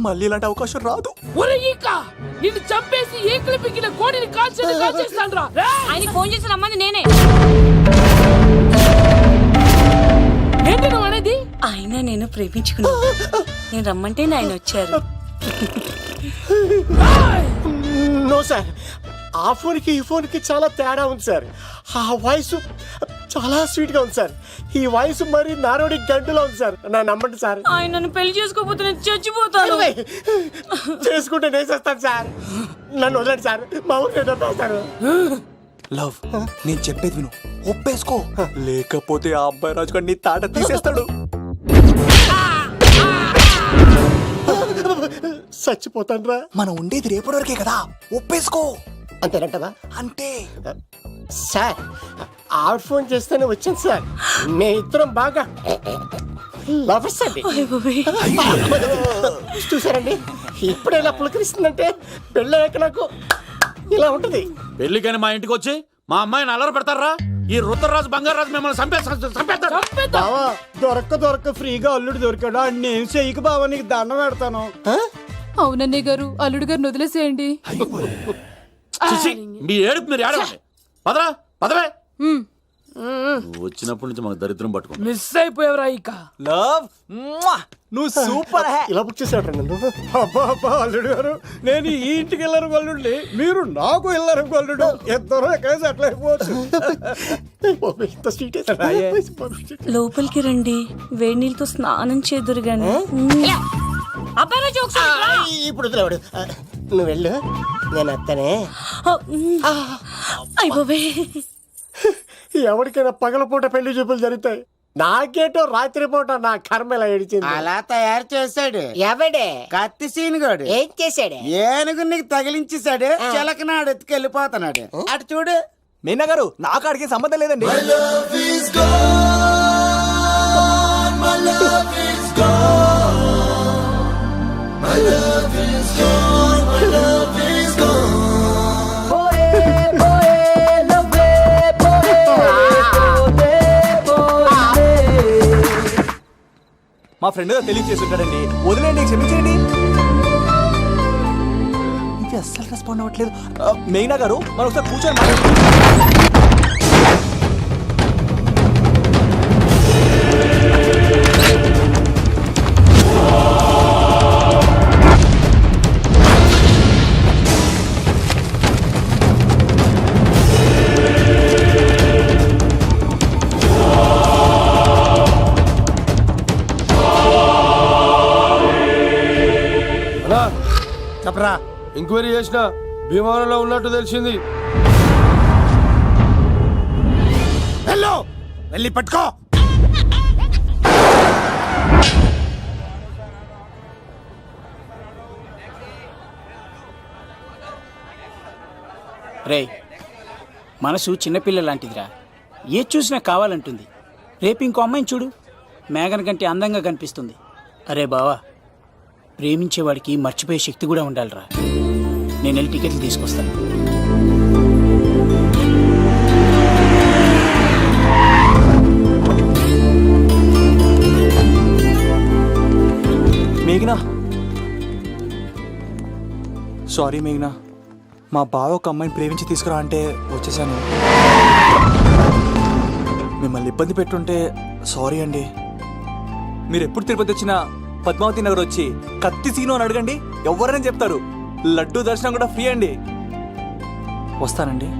Speaker 5: మళ్ళీ ఇలాంటి అవకాశం రాదు.
Speaker 7: ఒరే ఈక, నిన్ను చంపేసి ఏకలు పిగిన కోడిని కాల్చేస్తాను రా.
Speaker 9: ఆయనకి ఫోన్ చేసి రమ్మని నేనే.
Speaker 7: ఏంటి నువ్వు అనేది?
Speaker 9: ఆయన నేను ప్రేమించుకున్నాను. నేను రమ్మంటే ఆయన వచ్చారు.
Speaker 6: నో సార్, ఆ ఫోన్కి ఈ ఫోన్కి చాలా తేడా ఉంది సార్. ఆ వాయిస్ చాలా స్వీట్ గా ఉంది సార్. ఈ వాయిస్ మరి నారోడి గంటలో ఉంది సార్. నా నమ్మండి సార్.
Speaker 9: ఆయన నన్ను పెళ్లి చేసుకోకపోతే నేను చచ్చిపోతాను.
Speaker 6: చేసుకుంటే నేను చేస్తాను సార్. నన్ను వదలండి సార్, మా ఊరు డబ్బేస్తాను.
Speaker 5: లవ్, నేను చెప్పేది విను, ఒప్పేసుకో, లేకపోతే ఆ అబ్బాయి రాజు గారు నీ తాట తీసేస్తాడు.
Speaker 6: చచ్చిపోతాను రా.
Speaker 5: మనం ఉండేది రేపటి వరకే కదా, ఒప్పేసుకో.
Speaker 6: అంతేనంటవా?
Speaker 5: అంటే
Speaker 6: సార్, ఆవిడ ఫోన్ చేస్తేనే వచ్చాను సార్. మే ఇద్దరం బాగా లవర్స్ అండి. చూసారండి, ఇప్పుడు ఇలా పులకరిస్తుందంటే పెళ్ళయ్యాక నాకు ఇలా ఉంటది.
Speaker 10: పెళ్లికని మా ఇంటికి వచ్చి మా అమ్మాయిని అల్లరి పెడతారా? ఈ రుద్రరాజు బంగారాజు మిమ్మల్ని చంపేస్తారు.
Speaker 6: బావా, దొరక్క ఫ్రీగా అల్లుడు దొరికాడు. నేను చెయ్యికి బావా నీకు దండం పెడతాను.
Speaker 7: అవునన్నయ్య గారు, అల్లుడు గారిని వదిలేసేయండి.
Speaker 10: చిచి, మీ ఏడుపు మీరు ఏడవండి. పదవే. వచ్చినప్పటి నుంచి మాకు దరిద్రం పట్టుకో.
Speaker 7: మిస్ అయిపోయావురా ఈక.
Speaker 5: లవ్, నువ్వు సూపర్.
Speaker 6: ఇలా బుక్ చేసాడు నన్ను. అబ్బా అల్లుడు గారు, నేను ఈ ఇంటికి వెళ్ళరు గల్లుండి, మీరు నాకు వెళ్ళరు గల్లుడు. ఇద్దరు కలిసి అట్లా అయిపోవచ్చు.
Speaker 9: లోపలికి రండి, వేడి నీళ్ళతో స్నానం చేదురు గాని.
Speaker 6: ఇప్పుడు వదిలేవాడు. నువ్వు వెళ్ళు, నేను అత్తనే.
Speaker 9: అయిపోవే.
Speaker 6: ఎవరికైనా పగలపూట పెళ్లి చూపులు జరుగుతాయి, నాకేటో రాత్రి పూట నా కర్మ ఇలా ఏడిచింది.
Speaker 4: అలా తయారు చేశాడు
Speaker 6: ఎవడే?
Speaker 4: కత్తి సీనుగాడు.
Speaker 6: ఏం చేశాడే?
Speaker 4: ఏనుగు నీకు తగిలించేశాడు, చిలకనాడు ఎత్తుకెళ్ళిపోతున్నాడు. అటు చూడు.
Speaker 5: మీనా గారు, నాకు అడిగే సంబంధం లేదండి. మా ఫ్రెండ్ తెలియచేస్తుంటాడండి, వదిలేండి, క్షమించండి. ఇది అస్సలు రెస్పాండ్ అవ్వట్లేదు. మెయినా గారు, మనం ఒకసారి కూర్చొని
Speaker 2: చెప్పరా.
Speaker 3: ఎంక్వైరీ చేసిన భీమవరంలో ఉన్నట్టు తెలిసింది.
Speaker 2: వెళ్ళి పట్టుకో.
Speaker 12: రేయ్, మనసు చిన్నపిల్ల లాంటిదిరా, ఏది చూసినా కావాలంటుంది. రేపు ఇంకో అమ్మాయిని చూడు, మేఘన కంటే అందంగా కనిపిస్తుంది. అరే బావా, ప్రేమించేవాడికి మర్చిపోయే శక్తి కూడా ఉండాలిరా. నేను వెళ్ళి టికెట్లు తీసుకొస్తాను.
Speaker 5: మేఘనా, సారీ మేఘనా, మా బావ ఒక అమ్మాయిని ప్రేమించి తీసుకురా అంటే వచ్చేసాను. మిమ్మల్ని ఇబ్బంది పెట్టుంటే సారీ అండి. మీరు ఎప్పుడు తిరుపతి వచ్చినా పద్మావతి నగర్ వచ్చి కత్తి సీను అని అడగండి, ఎవరైనా చెప్తారు. లడ్డూ దర్శనం కూడా ఫ్రీ అండి. వస్తానండి.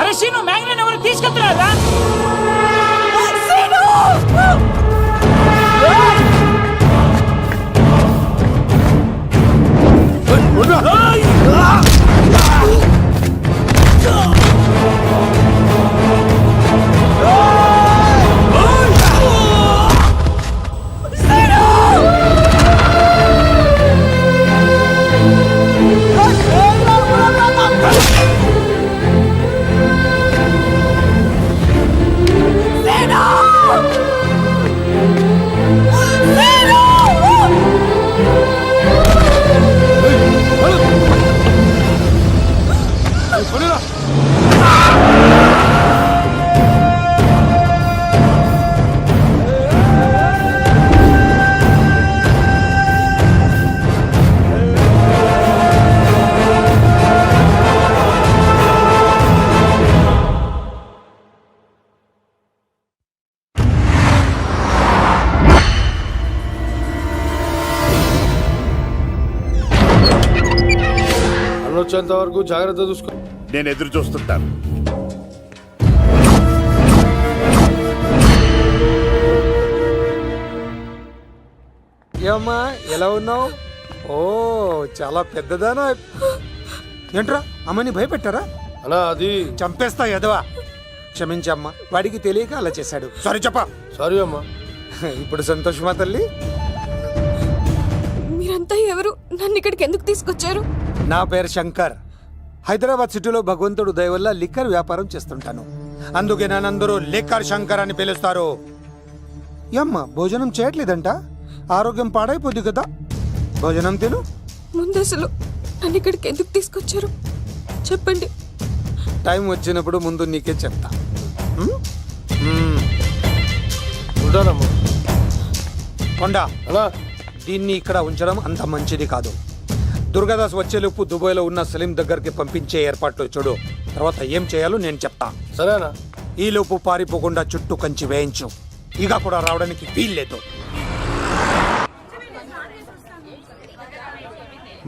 Speaker 12: అరే సీను, మ్యాగ్నెట్ ఎవరు తీసుకెళ్తున్నారా?
Speaker 3: వచ్చేంత వరకు జాగ్రత్త చూసుకో.
Speaker 8: నేను ఎదురు చూస్తుంటాను.
Speaker 2: ఏమ్మా ఎలా ఉన్నావు? ఓ చాలా పెద్దదానా. ఏంట్రా అమ్మని భయపెట్టారా?
Speaker 3: అన్నా అది
Speaker 2: చంపేస్తా ఎదవా. క్షమించమ్మా, వాడికి తెలియక అలా చేశాడు. సారీ చెప్పా.
Speaker 3: సారీ అమ్మా.
Speaker 2: ఇప్పుడు సంతోషమా తల్లి?
Speaker 11: మీరంతా ఎవరు? నన్ను ఇక్కడికి ఎందుకు తీసుకొచ్చారు?
Speaker 2: నా పేరు శంకర్. హైదరాబాద్ సిటీలో భగవంతుడు దయ వల్ల లిక్కర్ వ్యాపారం చేస్తుంటాను. అందుకే నన్నందరూ లిక్కర్ శంకర్ అని పిలుస్తారు. అమ్మ భోజనం చేయట్లేదంట, ఆరోగ్యం పాడైపోద్ది కదా. భోజనం తిను.
Speaker 11: ముందు అసలు నన్ను ఇక్కడికి ఎందుకు తీసుకొచ్చారు చెప్పండి.
Speaker 2: టైం వచ్చినప్పుడు ముందు నీకే చెప్తా.
Speaker 3: ఉంటానమ్మా.
Speaker 2: కొండా
Speaker 3: అలా
Speaker 2: దీన్ని ఇక్కడ ఉంచడం అంత మంచిది కాదు. దుర్గాదాస్ వచ్చేలోపు దుబాయ్లో ఉన్న సలీం దగ్గరికి పంపించే ఏర్పాట్లు చూడు. తర్వాత ఏం చేయాలో నేను చెప్తా.
Speaker 3: సరేనా?
Speaker 2: ఈలోపు పారిపోకుండా చుట్టూ కంచి వేయించు. ఇక కూడా రావడానికి వీల్లేదు.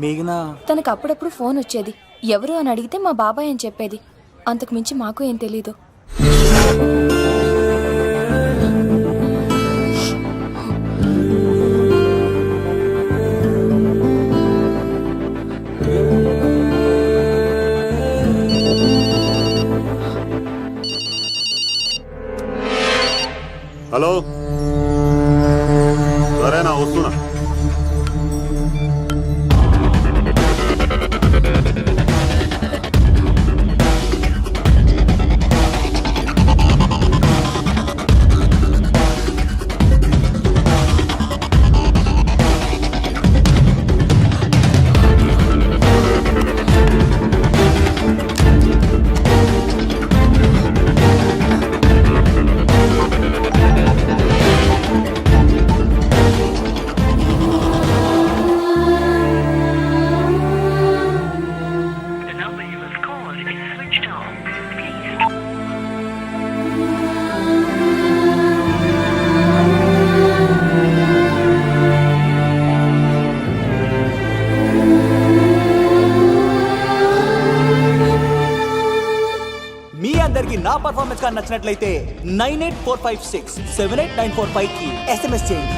Speaker 5: మేఘనా,
Speaker 11: తనకు అప్పుడప్పుడు ఫోన్ వచ్చేది. ఎవరు అని అడిగితే మా బాబాయ్ అని చెప్పేది. అంతకు మించి మాకు ఏం తెలీదు.
Speaker 8: హలో, సరేనా? వస్తున్నా.
Speaker 5: పర్ఫార్మెన్స్ కానీ నచ్చినట్లయితే 9845678945 కి SMS చేయండి.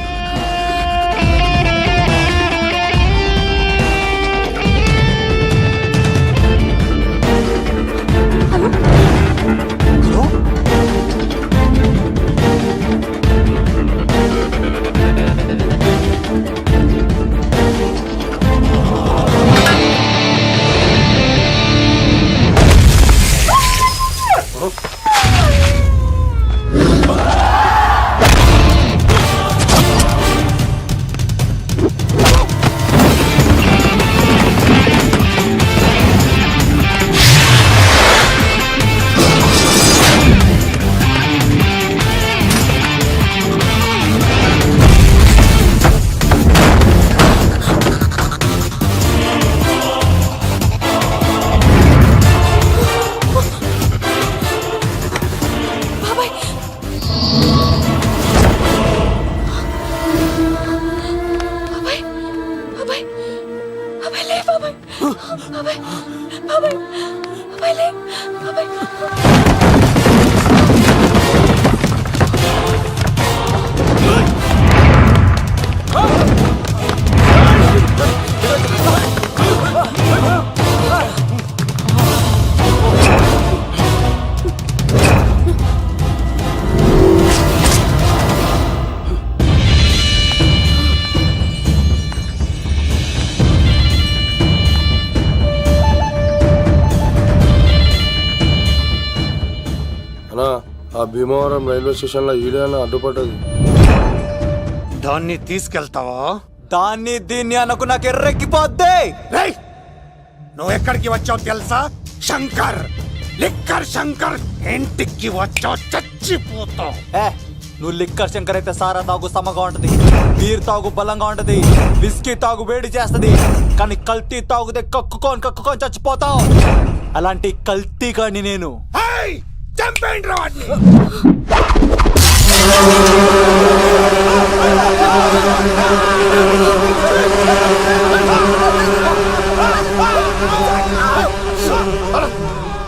Speaker 3: ఆ భీమవరం రైల్వే స్టేషన్ లో ఈడేనా అడ్డుపడ్డది.
Speaker 2: దాన్ని తీసుకెళ్తావా?
Speaker 5: దాన్ని దీన్ని అనకు నాకు ఎర్రెక్కిపోద్ది.
Speaker 2: నువ్వు ఎక్కడికి వచ్చావు తెలుసా? శంకర్ లిక్కర్ శంకర్ ఇంటికి వచ్చావు, చచ్చిపోతావు.
Speaker 5: నువ్వు లిక్కర్ శంకర్ అయితే సారా తాగు సమగా ఉంటది, బీర్ తాగు బలంగా ఉంటది, విస్కీ తాగు వేడి చేస్తది, కానీ కల్తీ తాగుతే కక్కుకొని చచ్చిపోతావు. అలాంటి కల్తీ కాని నేను.
Speaker 2: చంపేయండి రా వాడిని.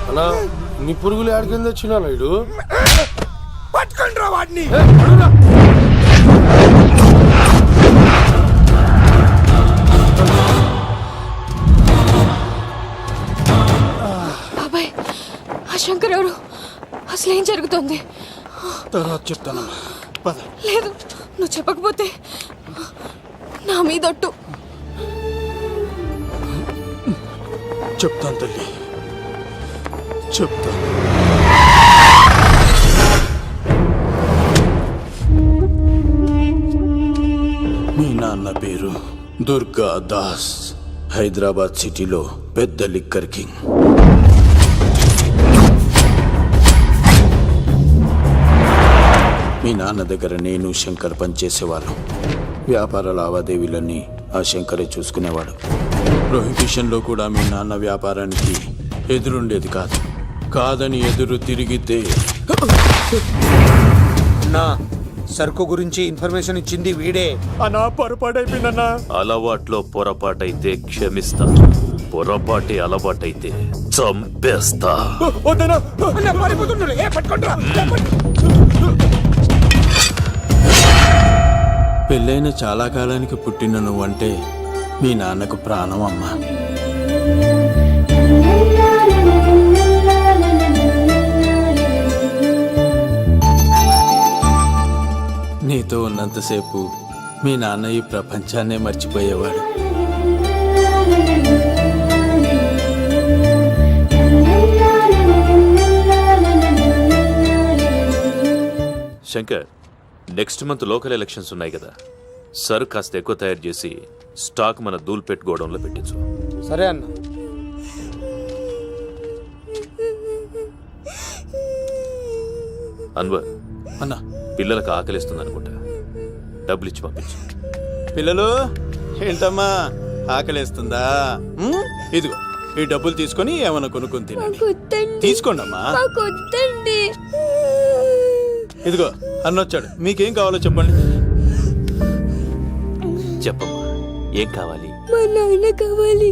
Speaker 3: అన్నా నీ పురుగులు ఆడికింద వచ్చినా ఇడు
Speaker 2: పట్టుకోండి రా వాడిని.
Speaker 11: బాబాయ్, ఆ శంకర్ ఎవరు? అసలు ఏం జరుగుతుంది?
Speaker 12: తర్వాత చెప్తానమ్మా.
Speaker 11: లేదు, నువ్వు చెప్పకపోతే నా మీదొట్టు.
Speaker 12: చెప్తాను తల్లి, చెప్తాను. మీ నాన్న పేరు దుర్గా దాస్. హైదరాబాద్ సిటీలో పెద్ద లిక్కర్ కింగ్. మీ నాన్న దగ్గర నేను శంకర్ పనిచేసేవాళ్ళం. వ్యాపార లావాదేవీలన్నీ ఆ శంకరే చూసుకునేవాడు. ప్రొహిబిషన్లో కూడా మీ నాన్న వ్యాపారానికి ఎదురుండేది కాదు. కాదని ఎదురు తిరిగితే
Speaker 2: నా సరుకు గురించి ఇన్ఫర్మేషన్ ఇచ్చింది వీడే.
Speaker 6: అన్నా పొరపాటైపోయిందన్నా.
Speaker 10: అలవాట్లో పొరపాటైతే క్షమిస్తా, పొరపాటి అలవాటైతే చంపేస్తా.
Speaker 12: పెళ్ళైన చాలా కాలానికి పుట్టిన నువ్వంటే మీ నాన్నకు ప్రాణం అమ్మా. నీతో ఉన్నంతసేపు మీ నాన్న ఈ ప్రపంచాన్నే మర్చిపోయేవాడు.
Speaker 10: Shankar, next month local elections ఉన్నాయి కదా, సర్ కాస్త ఎక్కువ తయారు చేసి స్టాక్ మన దూల్పేట్ గోడౌన్లో పెట్టించు.
Speaker 2: సరే అన్న.
Speaker 10: అన్వర్
Speaker 12: అన్న,
Speaker 10: పిల్లలకు ఆకలిస్తుంది అనుకుంటా, డబ్బులు ఇచ్చి పంపించు.
Speaker 12: పిల్లలు ఏంటమ్మా ఆకలేస్తుందా? ఇదిగో ఈ డబ్బులు తీసుకొని ఏమైనా కొనుక్కొని తినండి. తీసుకోండి అమ్మా. ఇదిగో అన్నొచ్చాడు, మీకేం కావాలో చెప్పండి.
Speaker 10: చెప్పమ్మా, ఏం కావాలి?
Speaker 11: మా నాన్న కావాలి.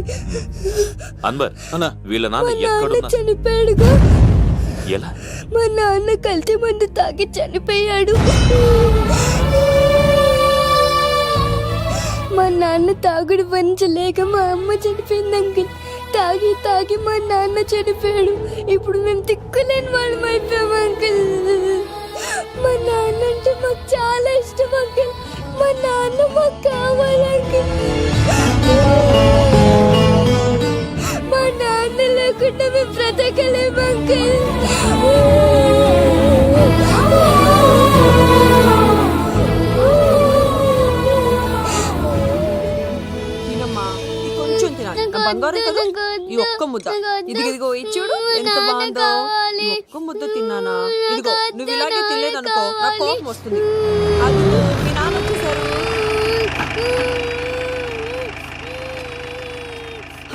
Speaker 10: అన్వర్
Speaker 12: అన్న,
Speaker 10: వీళ్ళ నాన్న ఎక్కడున్నా?
Speaker 11: చనిపోయాడుగా.
Speaker 10: ఎలా?
Speaker 11: మా నాన్న కల్తీ మందు తాగి చనిపోయాడు. మా నాన్న తాగుడు భరించలేక మా అమ్మ చనిపోయింది అంకుల్. తాగి తాగి మా నాన్న చనిపోయాడు. ఇప్పుడు మేము తిక్కులేని వాళ్ళం అయిపోయాం అంకుల్. మా నాన్న అంటే మాకు చాలా ఇష్టం అంకుల్. మా నాన్న మాకు కావాలి అంకుల్. మా నాన్న లేకుండా మేము బ్రతకలేము అంకుల్.
Speaker 9: కొంచెం తినాలి. బంగారం కదా, ఈ ఒక్క ముద్ద. ఇదిగో ఇచ్చుడు ఎంత బాగుందో. ఈ ఒక్క ముద్ద తిన్నానా? ఇదిగో నువ్వు ఇలాగే తినలేదనుకో నా కోపం వస్తుంది. అది మీ నాన్న వచ్చేసారు.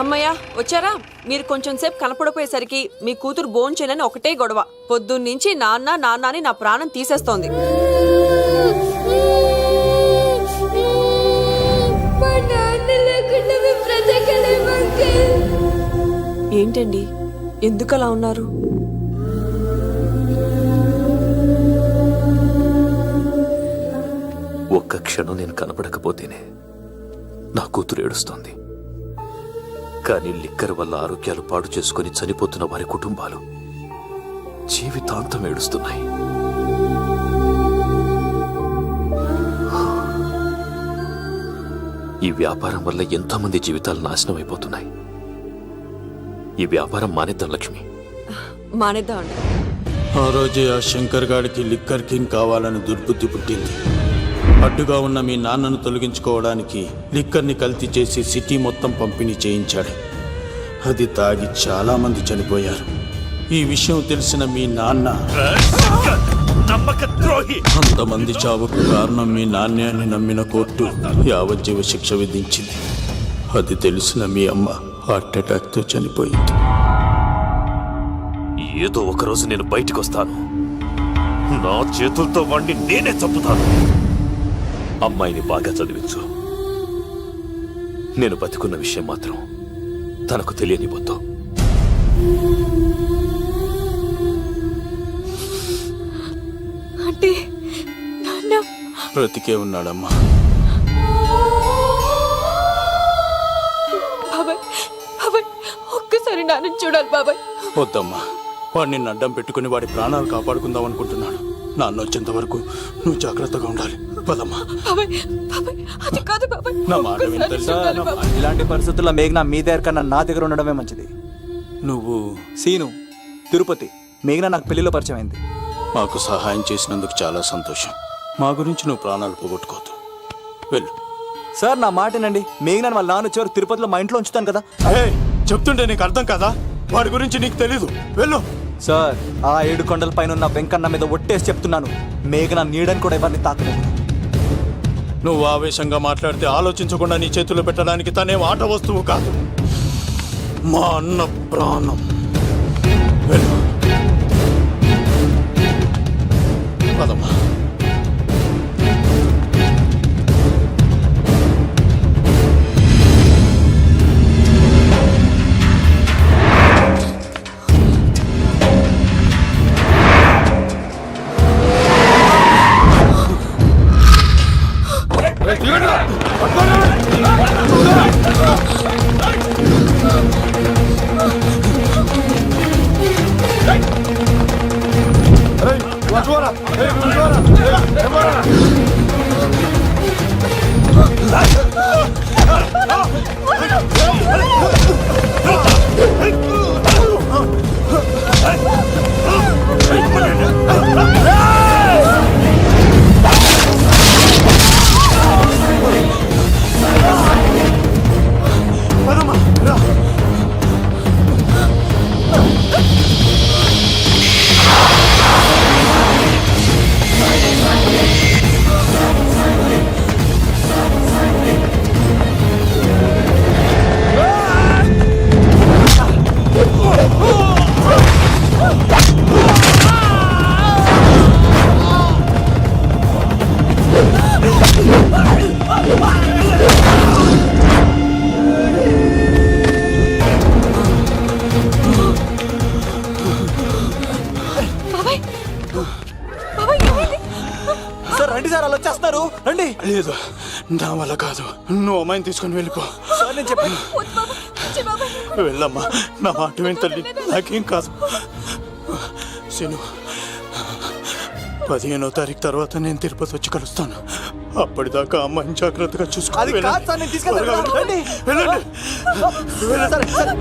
Speaker 9: అమ్మయ్య వచ్చారా? మీరు కొంచెం సేపు కనపడిపోయేసరికి మీ కూతురు భోంచేనని ఒకటే గొడవ. పొద్దున్నుంచి నాన్న నాన్న అని నా ప్రాణం తీసేస్తోంది. ఏంటండి ఎందుకు అలా ఉన్నారు?
Speaker 10: ఒక్క క్షణం నేను కనపడకపోతేనే నా కూతురు ఏడుస్తోంది. కానీ లిక్కర్ వల్ల ఆరోగ్యాలు పాడు చేసుకుని చనిపోతున్న వారి కుటుంబాలు జీవితాంతం ఏడుస్తున్నాయి. ఈ వ్యాపారం వల్ల ఎంతో మంది జీవితాలు నాశనం అయిపోతున్నాయి. ఈ వ్యాపారం మానేద్దాం లక్ష్మి.
Speaker 9: మానేద్దాం అండి.
Speaker 12: ఆ రోజే ఆ శంకర్ గాడికి లిక్కర్ కింగ్ కావాలని దుర్బుద్ధి పుట్టింది. అడ్డుగా ఉన్న మీ నాన్నను తొలగించుకోవడానికి లిక్కర్ని కల్తీ చేసి సిటీ మొత్తం పంపిణీ చేయించాడు. అది తాగి చాలా మంది చనిపోయారు. ఈ విషయం తెలిసిన మీ నాన్న అంతమంది చావుకు కారణం మీ నాన్నే అని నమ్మిన కోర్టు యావజ్జీవ శిక్ష విధించింది. అది తెలిసిన మీ అమ్మ హార్ట్ అటాక్ తో చనిపోయింది.
Speaker 10: ఏదో ఒకరోజు నేను బయటికి వస్తాను. నా చేతులతో వాణ్ణి నేనే చంపుతాను. అమ్మాయిని బాగా చదివించు. నేను బతికున్న విషయం మాత్రం తనకు తెలియనిపోతావు.
Speaker 9: అంటే నాన్న
Speaker 12: బ్రతికే ఉన్నాడమ్మా.
Speaker 9: బాబాయ్ బాబాయ్ ఒక్కసారి నాన్న చూడాలి బాబాయ్.
Speaker 12: వద్దమ్మా, వాడు నిన్ను అడ్డం పెట్టుకుని వాడి ప్రాణాలు కాపాడుకుందాం అనుకుంటున్నాడు. నాన్న వచ్చేంత వరకు నువ్వు జాగ్రత్తగా ఉండాలి. పదమ్మా.
Speaker 9: బాబాయ్ బాబాయ్ అది కాదు బాబాయ్.
Speaker 12: నా మాట విను తెలుసా?
Speaker 5: ఇలాంటి పరిస్థితుల్లో మేఘన మీ దగ్గర కన్నా నా దగ్గర ఉండడమే మంచిది.
Speaker 12: నువ్వు
Speaker 5: సీను తిరుపతి మేఘన నాకు పెళ్లిలో పరిచయం అయింది.
Speaker 12: మాకు సహాయం చేసినందుకు చాలా సంతోషం. మా గురించి నువ్వు ప్రాణాలు పోగొట్టుకోవద్దు. వెళ్ళు.
Speaker 5: సార్ నా మాటనండి. మేఘన వాళ్ళ నాన్న వచ్చేవారు తిరుపతిలో మా ఇంట్లో ఉంచుతాను కదా.
Speaker 12: చెప్తుంటే నీకు అర్థం కదా? వాడి గురించి నీకు తెలీదు. వెళ్ళు.
Speaker 5: సార్ ఆ 7 కొండల పైన ఉన్న వెంకన్న మీద ఒట్టేసి చెప్తున్నాను, మేఘన నీడని కూడా ఎవరిని తాకలేదు.
Speaker 12: నువ్వు ఆవేశంగా మాట్లాడితే ఆలోచించకుండా నీ చేతుల్లో పెట్టడానికి తనే ఆట వస్తువు కాదు, మా అన్న ప్రాణం. వెళ్ళు. పదమ్మా.
Speaker 5: కుదరదు రండి.
Speaker 12: లేదు, నా వల్ల కాదు. నువ్వు అమ్మాయిని తీసుకొని వెళ్ళిపో.
Speaker 5: సార్ నేను చెప్పాను.
Speaker 12: వెళ్ళమ్మా, నా మాట విని తల్లి, నాకేం కాదు. శను, 15వ తారీఖు తర్వాత నేను తిరుపతి వచ్చి కలుస్తాను. అప్పటిదాకా అమ్మాయిని జాగ్రత్తగా
Speaker 5: అది
Speaker 12: చూసుకోవాలి.
Speaker 5: కాదు సార్, నేను తీసుకెళ్తాను. రండి.
Speaker 12: వెళ్ళండి.
Speaker 5: సరే, సరే.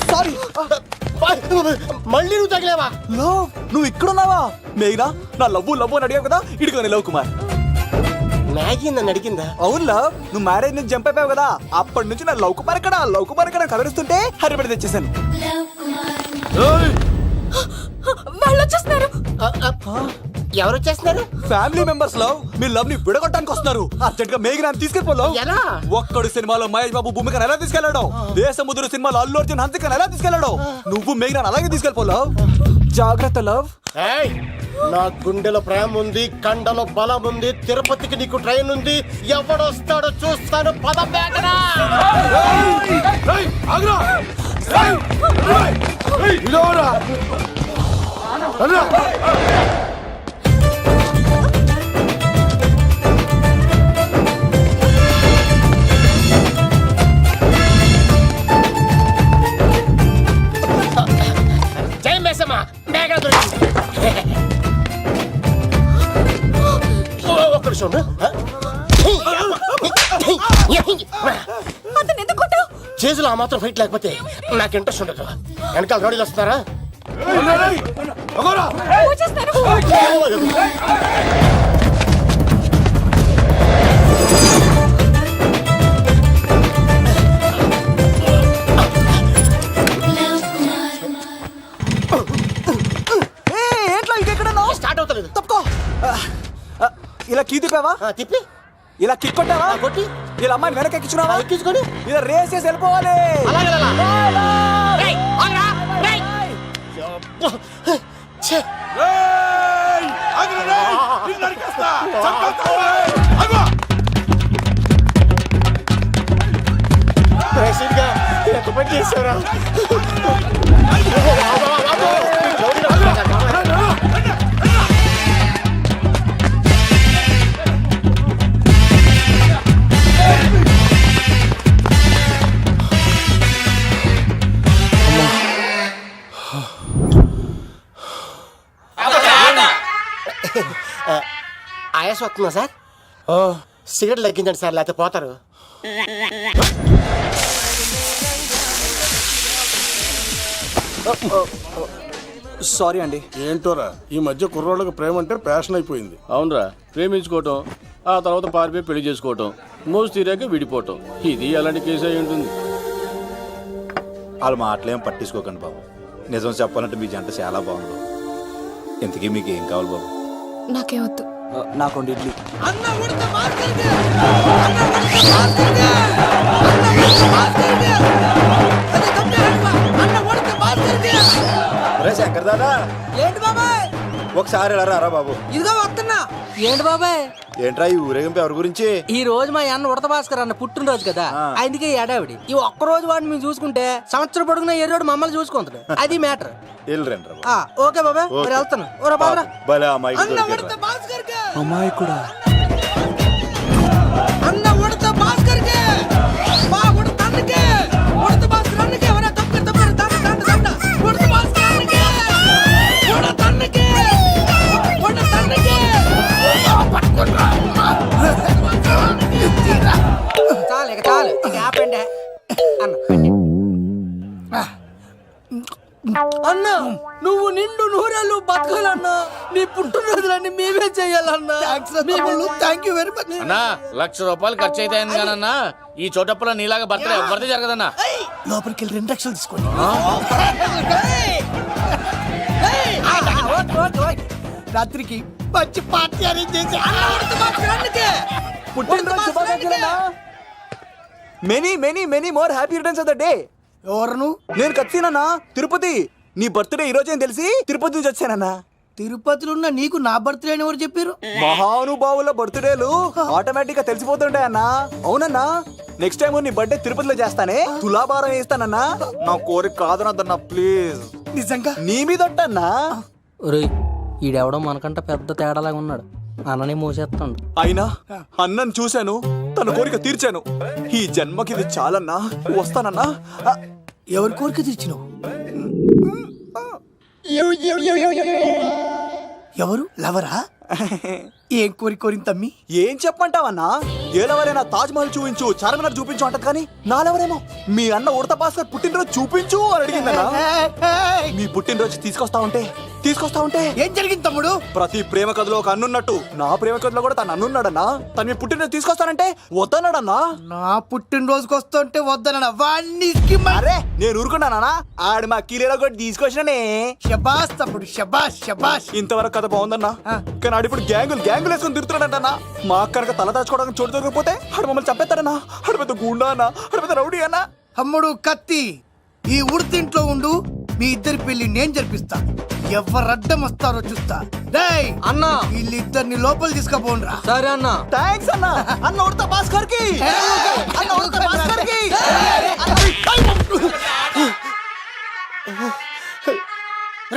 Speaker 5: సారీ.
Speaker 6: మళ్ళీ నువ్వు తగిలేవా?
Speaker 5: లవ్, నువ్వు ఇక్కడున్నావా? మేఘనా, నా లవ్వు అని అడిగావు కదా, ఇడిగా లవ్ కుమార్.
Speaker 6: మ్యాగీ నన్ను అడిగిందా?
Speaker 5: అవును లవ్, నువ్వు మ్యారేజ్ నుంచి జంప్ అయిపోయావు కదా, అప్పటి నుంచి నా లవ్ కుమార్ ఎక్కడ కలరిస్తుంటే హరిపడి తెచ్చేసాను.
Speaker 9: వాళ్ళు వచ్చేస్తున్నారు.
Speaker 6: ఎవరు వచ్చేస్తున్నారు?
Speaker 5: ఫ్యామిలీ మెంబర్స్ లవ్, మీ లవ్ ని విడగొట్టడానికి వస్తున్నారు. అర్జెంట్ గా మేఘనాన్ని తీసుకెళ్ళిపోలో.
Speaker 6: ఎలా?
Speaker 5: ఒక్కడు సినిమాలో మహేష్ బాబు భూమికను ఎలా తీసుకెళ్లాడు, దేశముద్రు సినిమాలో అల్లు అర్జున్ హన్సికను ఎలా తీసుకెళ్లాడు, నువ్వు మేఘనాన్ని అలాగే తీసుకెళ్ళిపోలో. జాగ్రత్త లవ్.
Speaker 6: ఏయ్, నా గుండెలో ప్రేమ ఉంది, కండలో బలం ఉంది, తిరుపతికి నీకు ట్రైన్ ఉంది. ఎవడొస్తాడో చూస్తాను. పద మేఘనా. జై మేసమ్మ, మేఘన దొరికింది. ఒక్క నిమిషం ఉండు.
Speaker 9: అతను ఎందుకు కొట్టావు?
Speaker 6: చేతులు ఆ మాత్రం ఫైట్ లేకపోతే నాకు ఇంట్రెస్ట్ ఉండదు. వెనకాల గాడీలు వస్తారా?
Speaker 9: వచ్చేస్తారు.
Speaker 5: ఏంట్లో ఇంకెక్కడ
Speaker 6: స్టార్ట్ అవుతలేదు.
Speaker 5: తప్పుకో. ఇలా కీ తిప్పావా?
Speaker 6: తిప్పి
Speaker 5: ఇలా కిక్ కొట్టావా?
Speaker 6: కొట్టి
Speaker 5: ఇలా అమ్మాయిని వెనక ఎక్కించున్నావా?
Speaker 6: ఎక్కించుకొని
Speaker 5: ఇలా రేస్ చేసి వెళ్ళిపోవాలి.
Speaker 6: ఎంత పని చేశారా? ఆయాస వస్తుందా సార్? సిగరెట్ లెక్కించండి సార్, లేకపోతే పోతారు.
Speaker 5: సారీ అండి.
Speaker 3: ఏంటోరా, ఈ మధ్య కుర్రోళ్ళకి ప్రేమ అంటే ప్యాషన్ అయిపోయింది. అవునరా, ప్రేమించుకోవటం, ఆ తర్వాత పారిపోయి పెళ్లి చేసుకోవటం, మోజు తీరాక విడిపోవటం, ఇది అలాంటి కేసు అయి ఉంటుంది.
Speaker 13: వాళ్ళ మాటలేం పట్టించుకోకండి బాబు. నిజం చెప్పాలంటే మీ జంట చాలా బాగుంది. ఇంతకీ మీకు ఏం కావాలి బాబు?
Speaker 9: నాకేమొద్దు.
Speaker 5: నాకు ఇడ్లీ.
Speaker 13: శంకర్ దాదా,
Speaker 9: ఏంటి బాబాయ్?
Speaker 13: ఒకసారి ఎలా రారా బాబు?
Speaker 9: ఇదిగో వస్తున్నా. ఏంటి బాబాయ్?
Speaker 13: ఏంట్రా ఈ ఊరేగింపు ఎవరి గురించి?
Speaker 9: ఈ రోజు మా అన్న ఉడత భాస్కర్ అన్న పుట్టినరోజు కదా, అందుకే ఏడావిడి. ఈ ఒక్క రోజు వాడిని మేము చూసుకుంటే సంవత్సరం పొడుగున ఎర్రోడు మమ్మల్ని చూసుకుంటాడు. అది మ్యాటర్. ఓకే బాబాయ్, మరి వెళ్తాను.
Speaker 5: అమ్మాయి కూడా
Speaker 9: అన్న ఉడత భాస్కర్ మా ఉడత అన్నకే ఉడత భాస్కర్ అన్నకే ఎవరా తప్పక ఉడత భాస్కర్ అన్నకే ఉడత అన్నకే ఉడత అన్నకే చాలు ఇక ఆపండి అన్న. నువ్వు నిండు నూరేళ్ళు బతకాలన్నా, నీ పుట్టినరోజులన్నీ మేమే చెయ్యాలన్నా. థ్యాంక్ యూ వెరీ మచ్
Speaker 14: అన్నా. 1,00,000 రూపాయలు ఖర్చు అయితే కానన్నా, ఈ చోటప్పులో నీలాగా బర్త్డే ఎవరిదే జరగదన్నా.
Speaker 6: లోపలికి వెళ్ళి 2 లక్షలు తీసుకోండి. రాత్రికి మంచి పార్టీ అరేంజ్ చేసి
Speaker 5: పుట్టినరోజు శుభాకాంక్షలన్నా. Many many many more happy returns of the day.
Speaker 6: ఎవరు నువ్వు?
Speaker 5: నేను కత్తినన్నా తిరుపతి. నీ బర్త్డే ఈ రోజే అని తెలిసి తిరుపతి నుంచి వచ్చానన్నా.
Speaker 6: తిరుపతిలో ఉన్న నీకు నా బర్త్డే అని ఎవరు చెప్పారు?
Speaker 5: మహానుభావుల బర్త్డేలు ఆటోమేటిక్ గా తెలిసిపోతుంటాయి అన్నా. అవునన్నా, నెక్స్ట్ టైం నీ బర్త్డే తిరుపతిలో చేస్తానే, తులాభారం వేస్తానన్నా. నా కోరిక కాదనద్దన్నా ప్లీజ్.
Speaker 6: నిజంగా
Speaker 5: నీ మీద అన్నా.
Speaker 6: ఒరేయ్, ఈడెవడో మనకంట పెద్ద తేడాలాగా ఉన్నాడు. అన్నని మోసేస్తాడు.
Speaker 5: అయినా అన్నను చూశాను, తన కోరిక తీర్చాను. ఈ జన్మకి ఇది చాలన్నా, వస్తానన్నా.
Speaker 6: ఎవరి కోరిక తీర్చినావు? ఎవరు? లవరా? ఏం కోరికోరింది తమ్మి?
Speaker 5: ఏం చెప్పంటావన్నా? ఏలవరైనా తాజ్ మహల్ చూపించు, చార్మినార్ చూపించు అంటది కానీ నాలెవరేమో మీ అన్న ఉడత భాస్కర్ పుట్టినరోజు చూపించు అని అడిగిందన్నా. మీ పుట్టినరోజు తీసుకొస్తా ఉంటే
Speaker 6: ఏం జరిగింది తమ్ముడు?
Speaker 5: ప్రతి ప్రేమ కథలో ఒక అన్నున్నట్టు నా ప్రేమ కథలో కూడా తను అన్నున్నాడన్నా. తను మీ పుట్టినరోజు తీసుకొస్తానంటే వద్దన్నాడన్నా.
Speaker 6: నా పుట్టినరోజుకి వస్తుంటే వద్దన వాణ్ణి.
Speaker 5: అరే నేను ఊరుకున్నానా? ఆడు మా కీలేలో కూడా తీసుకొచ్చిననే.
Speaker 6: షబాష్ తమ్ముడు, షబాష్ షబాష్.
Speaker 5: ఇంతవరకు కథ బాగుందన్నా, కానీ ఆడు ఇప్పుడు గ్యాంగులు వేసుకొని తిరుగుతున్నాడంటన్నా. మా అక్కడికి తల దాచుకోవడానికి చోటు దొరికిపోతే ఆడు మమ్మల్ని చంపేస్తాడన్నా. ఆడు పెద్ద గుండా అన్నా, ఆడు పెద్ద రౌడీ అన్నా.
Speaker 6: తమ్ముడు కత్తి, ఈ ఉడితింట్లో ఉండు. మీ ఇద్దరి పెళ్లి నేను జరిపిస్తా. ఎవరు అడ్డం వస్తారో చూస్తా. డేయ్
Speaker 5: అన్నా,
Speaker 6: వీళ్ళిద్దరిని లోపల తీసుకుపోండ్రా.
Speaker 5: సరే అన్న. థ్యాంక్స్ అన్న. అన్న ఉడత భాస్కర్ కి, అన్న ఉడత భాస్కర్ కి.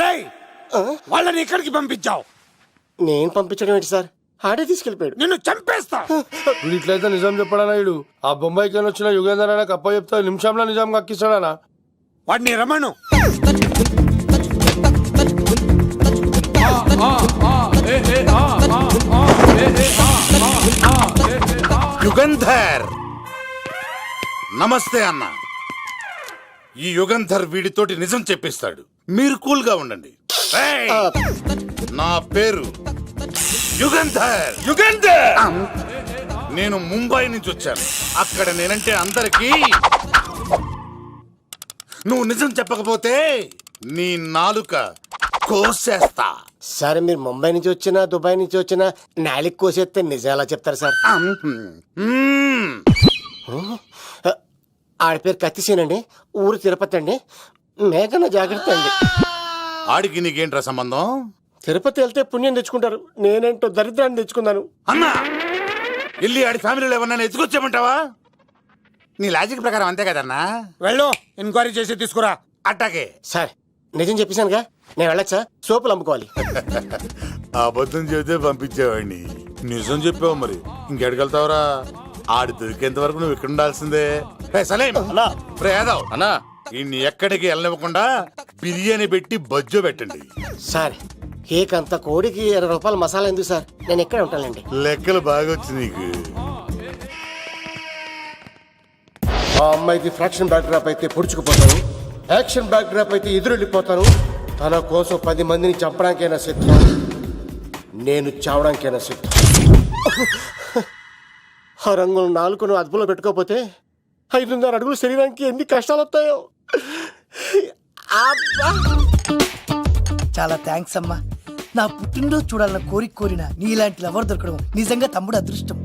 Speaker 2: రేయ్, వాళ్ళని ఎక్కడికి పంపించావు?
Speaker 6: నేను పంపించడం ఏంటి సార్? ఆడే తీసుకెళ్ళిపోయాడు.
Speaker 2: నిన్ను చంపేస్తా.
Speaker 15: ఇట్లయితే నిజం చెప్పడానా? ఇడు ఆ బొంబాయికి వచ్చిన యుగేందర్ అన్న కప్ప చెప్తా నిమిషంలో నిజం కక్కిస్తాడానా?
Speaker 2: వాడిని రమణు.
Speaker 8: యుగంధర్, నమస్తే అన్న. ఈ యుగంధర్ వీడితోటి నిజం చెప్పిస్తాడు. మీరు కూల్ గా ఉండండి. ఏయ్, నా పేరు యుగంధర్. నేను ముంబై నుంచి వచ్చాను. అక్కడ నేనంటే అందరికీ. నువ్వు నిజం చెప్పకపోతే నీ నాలుక కోసేస్తా.
Speaker 6: సరే, మీరు ముంబై నుంచి వచ్చినా దుబాయ్ నుంచి వచ్చినా నాలిక్ కోసేస్తే నిజం ఎలా చెప్తారు సార్? ఆడి పేరు కత్తిసేనండి, ఊరు తిరుపతి అండి. మేఘన జాగ్రత్త అండి.
Speaker 8: ఆడికి నీకేంట్రా సంబంధం?
Speaker 6: తిరుపతి వెళ్తే పుణ్యం తెచ్చుకుంటారు. నేనేంటో దరిద్రాన్ని తెచ్చుకున్నాను.
Speaker 8: అన్నా, వెళ్ళి ఆడి ఫ్యామిలీలో ఎవరన్నా ఎత్తుకొచ్చామంటావా? నీ లాజిక్ ప్రకారం అంతే కదన్నా.
Speaker 2: వెళ్ళు, ఎంక్వైరీ చేసి తీసుకురా.
Speaker 8: అట్టాకే
Speaker 6: సార్, నిజం చెప్పేశానుగా, నేను వెళ్ళచ్చా? సోపులు అమ్ముకోవాలి.
Speaker 8: అబద్ధం చెబితే పంపించేవాడిని. నిజం చెప్పావు మరి ఇంకెడగలుగుతావురా? ఆడి దొరికేంత వరకు నువ్వు ఇక్కడ ఉండాల్సిందే.
Speaker 14: అన్నా,
Speaker 8: ఇన్ని ఎక్కడికి వెళ్ళనివ్వకుండా బిర్యానీ పెట్టి బజ్జో పెట్టండి.
Speaker 6: సార్, కేక్ అంత కోడికి 20 రూపాయలు మసాలా ఎందుకు సార్? నేను ఎక్కడ ఉంటానండి.
Speaker 8: లెక్కలు బాగా వచ్చి నీకు.
Speaker 6: ఆ అమ్మాయిది ఫ్రాక్షన్ బ్యాక్ డ్రాప్ అయితే పొడుచుకుపోతాను. యాక్షన్ బ్యాక్ డ్రాప్ అయితే ఎదురెళ్ళిపోతాను. తన కోసం 10 మందిని చంపడానికైనా సిద్ధం, నేను చావడానికైనా సిద్ధం. ఆ రంగులు 4 అదుపులో పెట్టుకోకపోతే 5.5 అడుగులు శరీరానికి ఎన్ని కష్టాలు వస్తాయో. చాలా థ్యాంక్స్ అమ్మా. నా పుట్టినరోజు చూడాలన్న కోరిన నీలాంటి లవర్ దొరకడం నిజంగా తమ్ముడు అదృష్టం.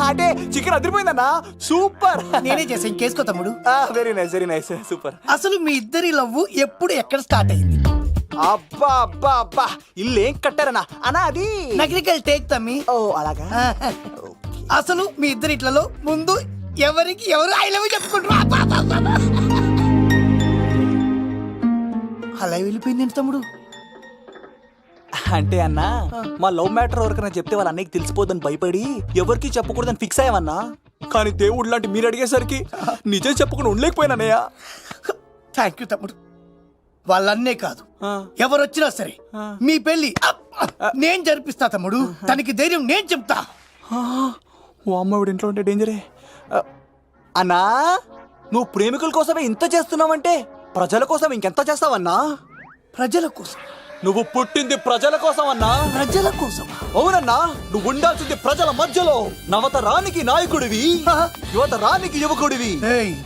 Speaker 5: అంటే చికెన్ అదిరిపోయిందన్నా. సూపర్.
Speaker 6: నేనే చేసా, ఇంకేసుకో తమ్ముడు.
Speaker 5: Very nice, very nice, super.
Speaker 6: అసలు మీ ఇద్దరి లవ్వు ఎప్పుడు ఎక్కడ స్టార్ట్ అయింది?
Speaker 5: అబ్బా అబ్బా అబ్బా, ఇల్లు ఏం కట్టారన్నా? అన్నా అది
Speaker 6: నగరికల్ టేక్ తమ్మి.
Speaker 5: ఓ అలాగా.
Speaker 6: అసలు మీ ఇద్దరి ఇట్లలో ముందు ఎవరికి ఎవరు ఐ లవ్ చెప్పుకుంటారు? అలా వెళ్ళిపోయింది తమ్ముడు.
Speaker 5: అంటే అన్నా, మా లవ్ మ్యాటర్ ఎవరికైనా చెప్తే వాళ్ళ అన్నయ్యకి తెలిసిపోద్దని భయపడి ఎవరికి చెప్పకూడదని ఫిక్స్ అయ్యామన్నా. కానీ దేవుడు లాంటి మీరు అడిగేసరికి నిజం చెప్పకుండా ఉండలేకపోయినానయ్యా.
Speaker 6: థ్యాంక్ యూ తమ్ముడు. వాళ్ళన్నే కాదు, ఎవరొచ్చినా సరే మీ పెళ్లి నేను జరిపిస్తా తమ్ముడు. తనకి ధైర్యం నేను చెప్తా.
Speaker 5: ఓ అమ్మాయి ఇంట్లో ఉంటే డేంజరే. అన్నా, నువ్వు ప్రేమికుల కోసమే ఇంత చేస్తున్నావంటే ప్రజల కోసం ఇంకెంత చేస్తావన్నా?
Speaker 6: ప్రజల కోసం
Speaker 5: నువ్వు పుట్టింది ప్రజల కోసం అన్నా.
Speaker 16: ప్రజల కోసం
Speaker 5: అవునన్నా, నువ్వు ఉండాల్సింది ప్రజల మధ్యలో. నవతరానికి నాయకుడివి, యువతరానికి యువకుడివి,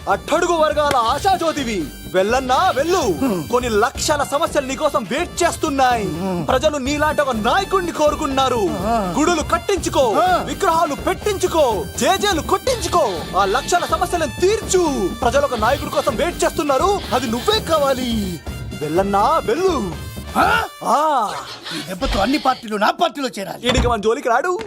Speaker 5: అట్టడుగు వర్గాల ఆశాజ్యోతివి. వెళ్ళన్నా వెళ్ళు. కొన్ని లక్షల సమస్యలు నీకోసం వెయిట్ చేస్తున్నాయి. ప్రజలు నీలాంటి ఒక నాయకుడిని కోరుకున్నారు. గుడులు కట్టించుకో, విగ్రహాలు పెట్టించుకో, జేజేలు కొట్టించుకో, ఆ లక్షల సమస్యలను తీర్చు. ప్రజలు ఒక నాయకుడి కోసం వెయిట్ చేస్తున్నారు. అది నువ్వే కావాలి. వెళ్ళన్నా వెళ్ళు.
Speaker 16: ఈ దెబ్బతో అన్ని పార్టీలు నా పార్టీలో చేరాలి.
Speaker 5: ఈయనకి మన జోలికి రాడు.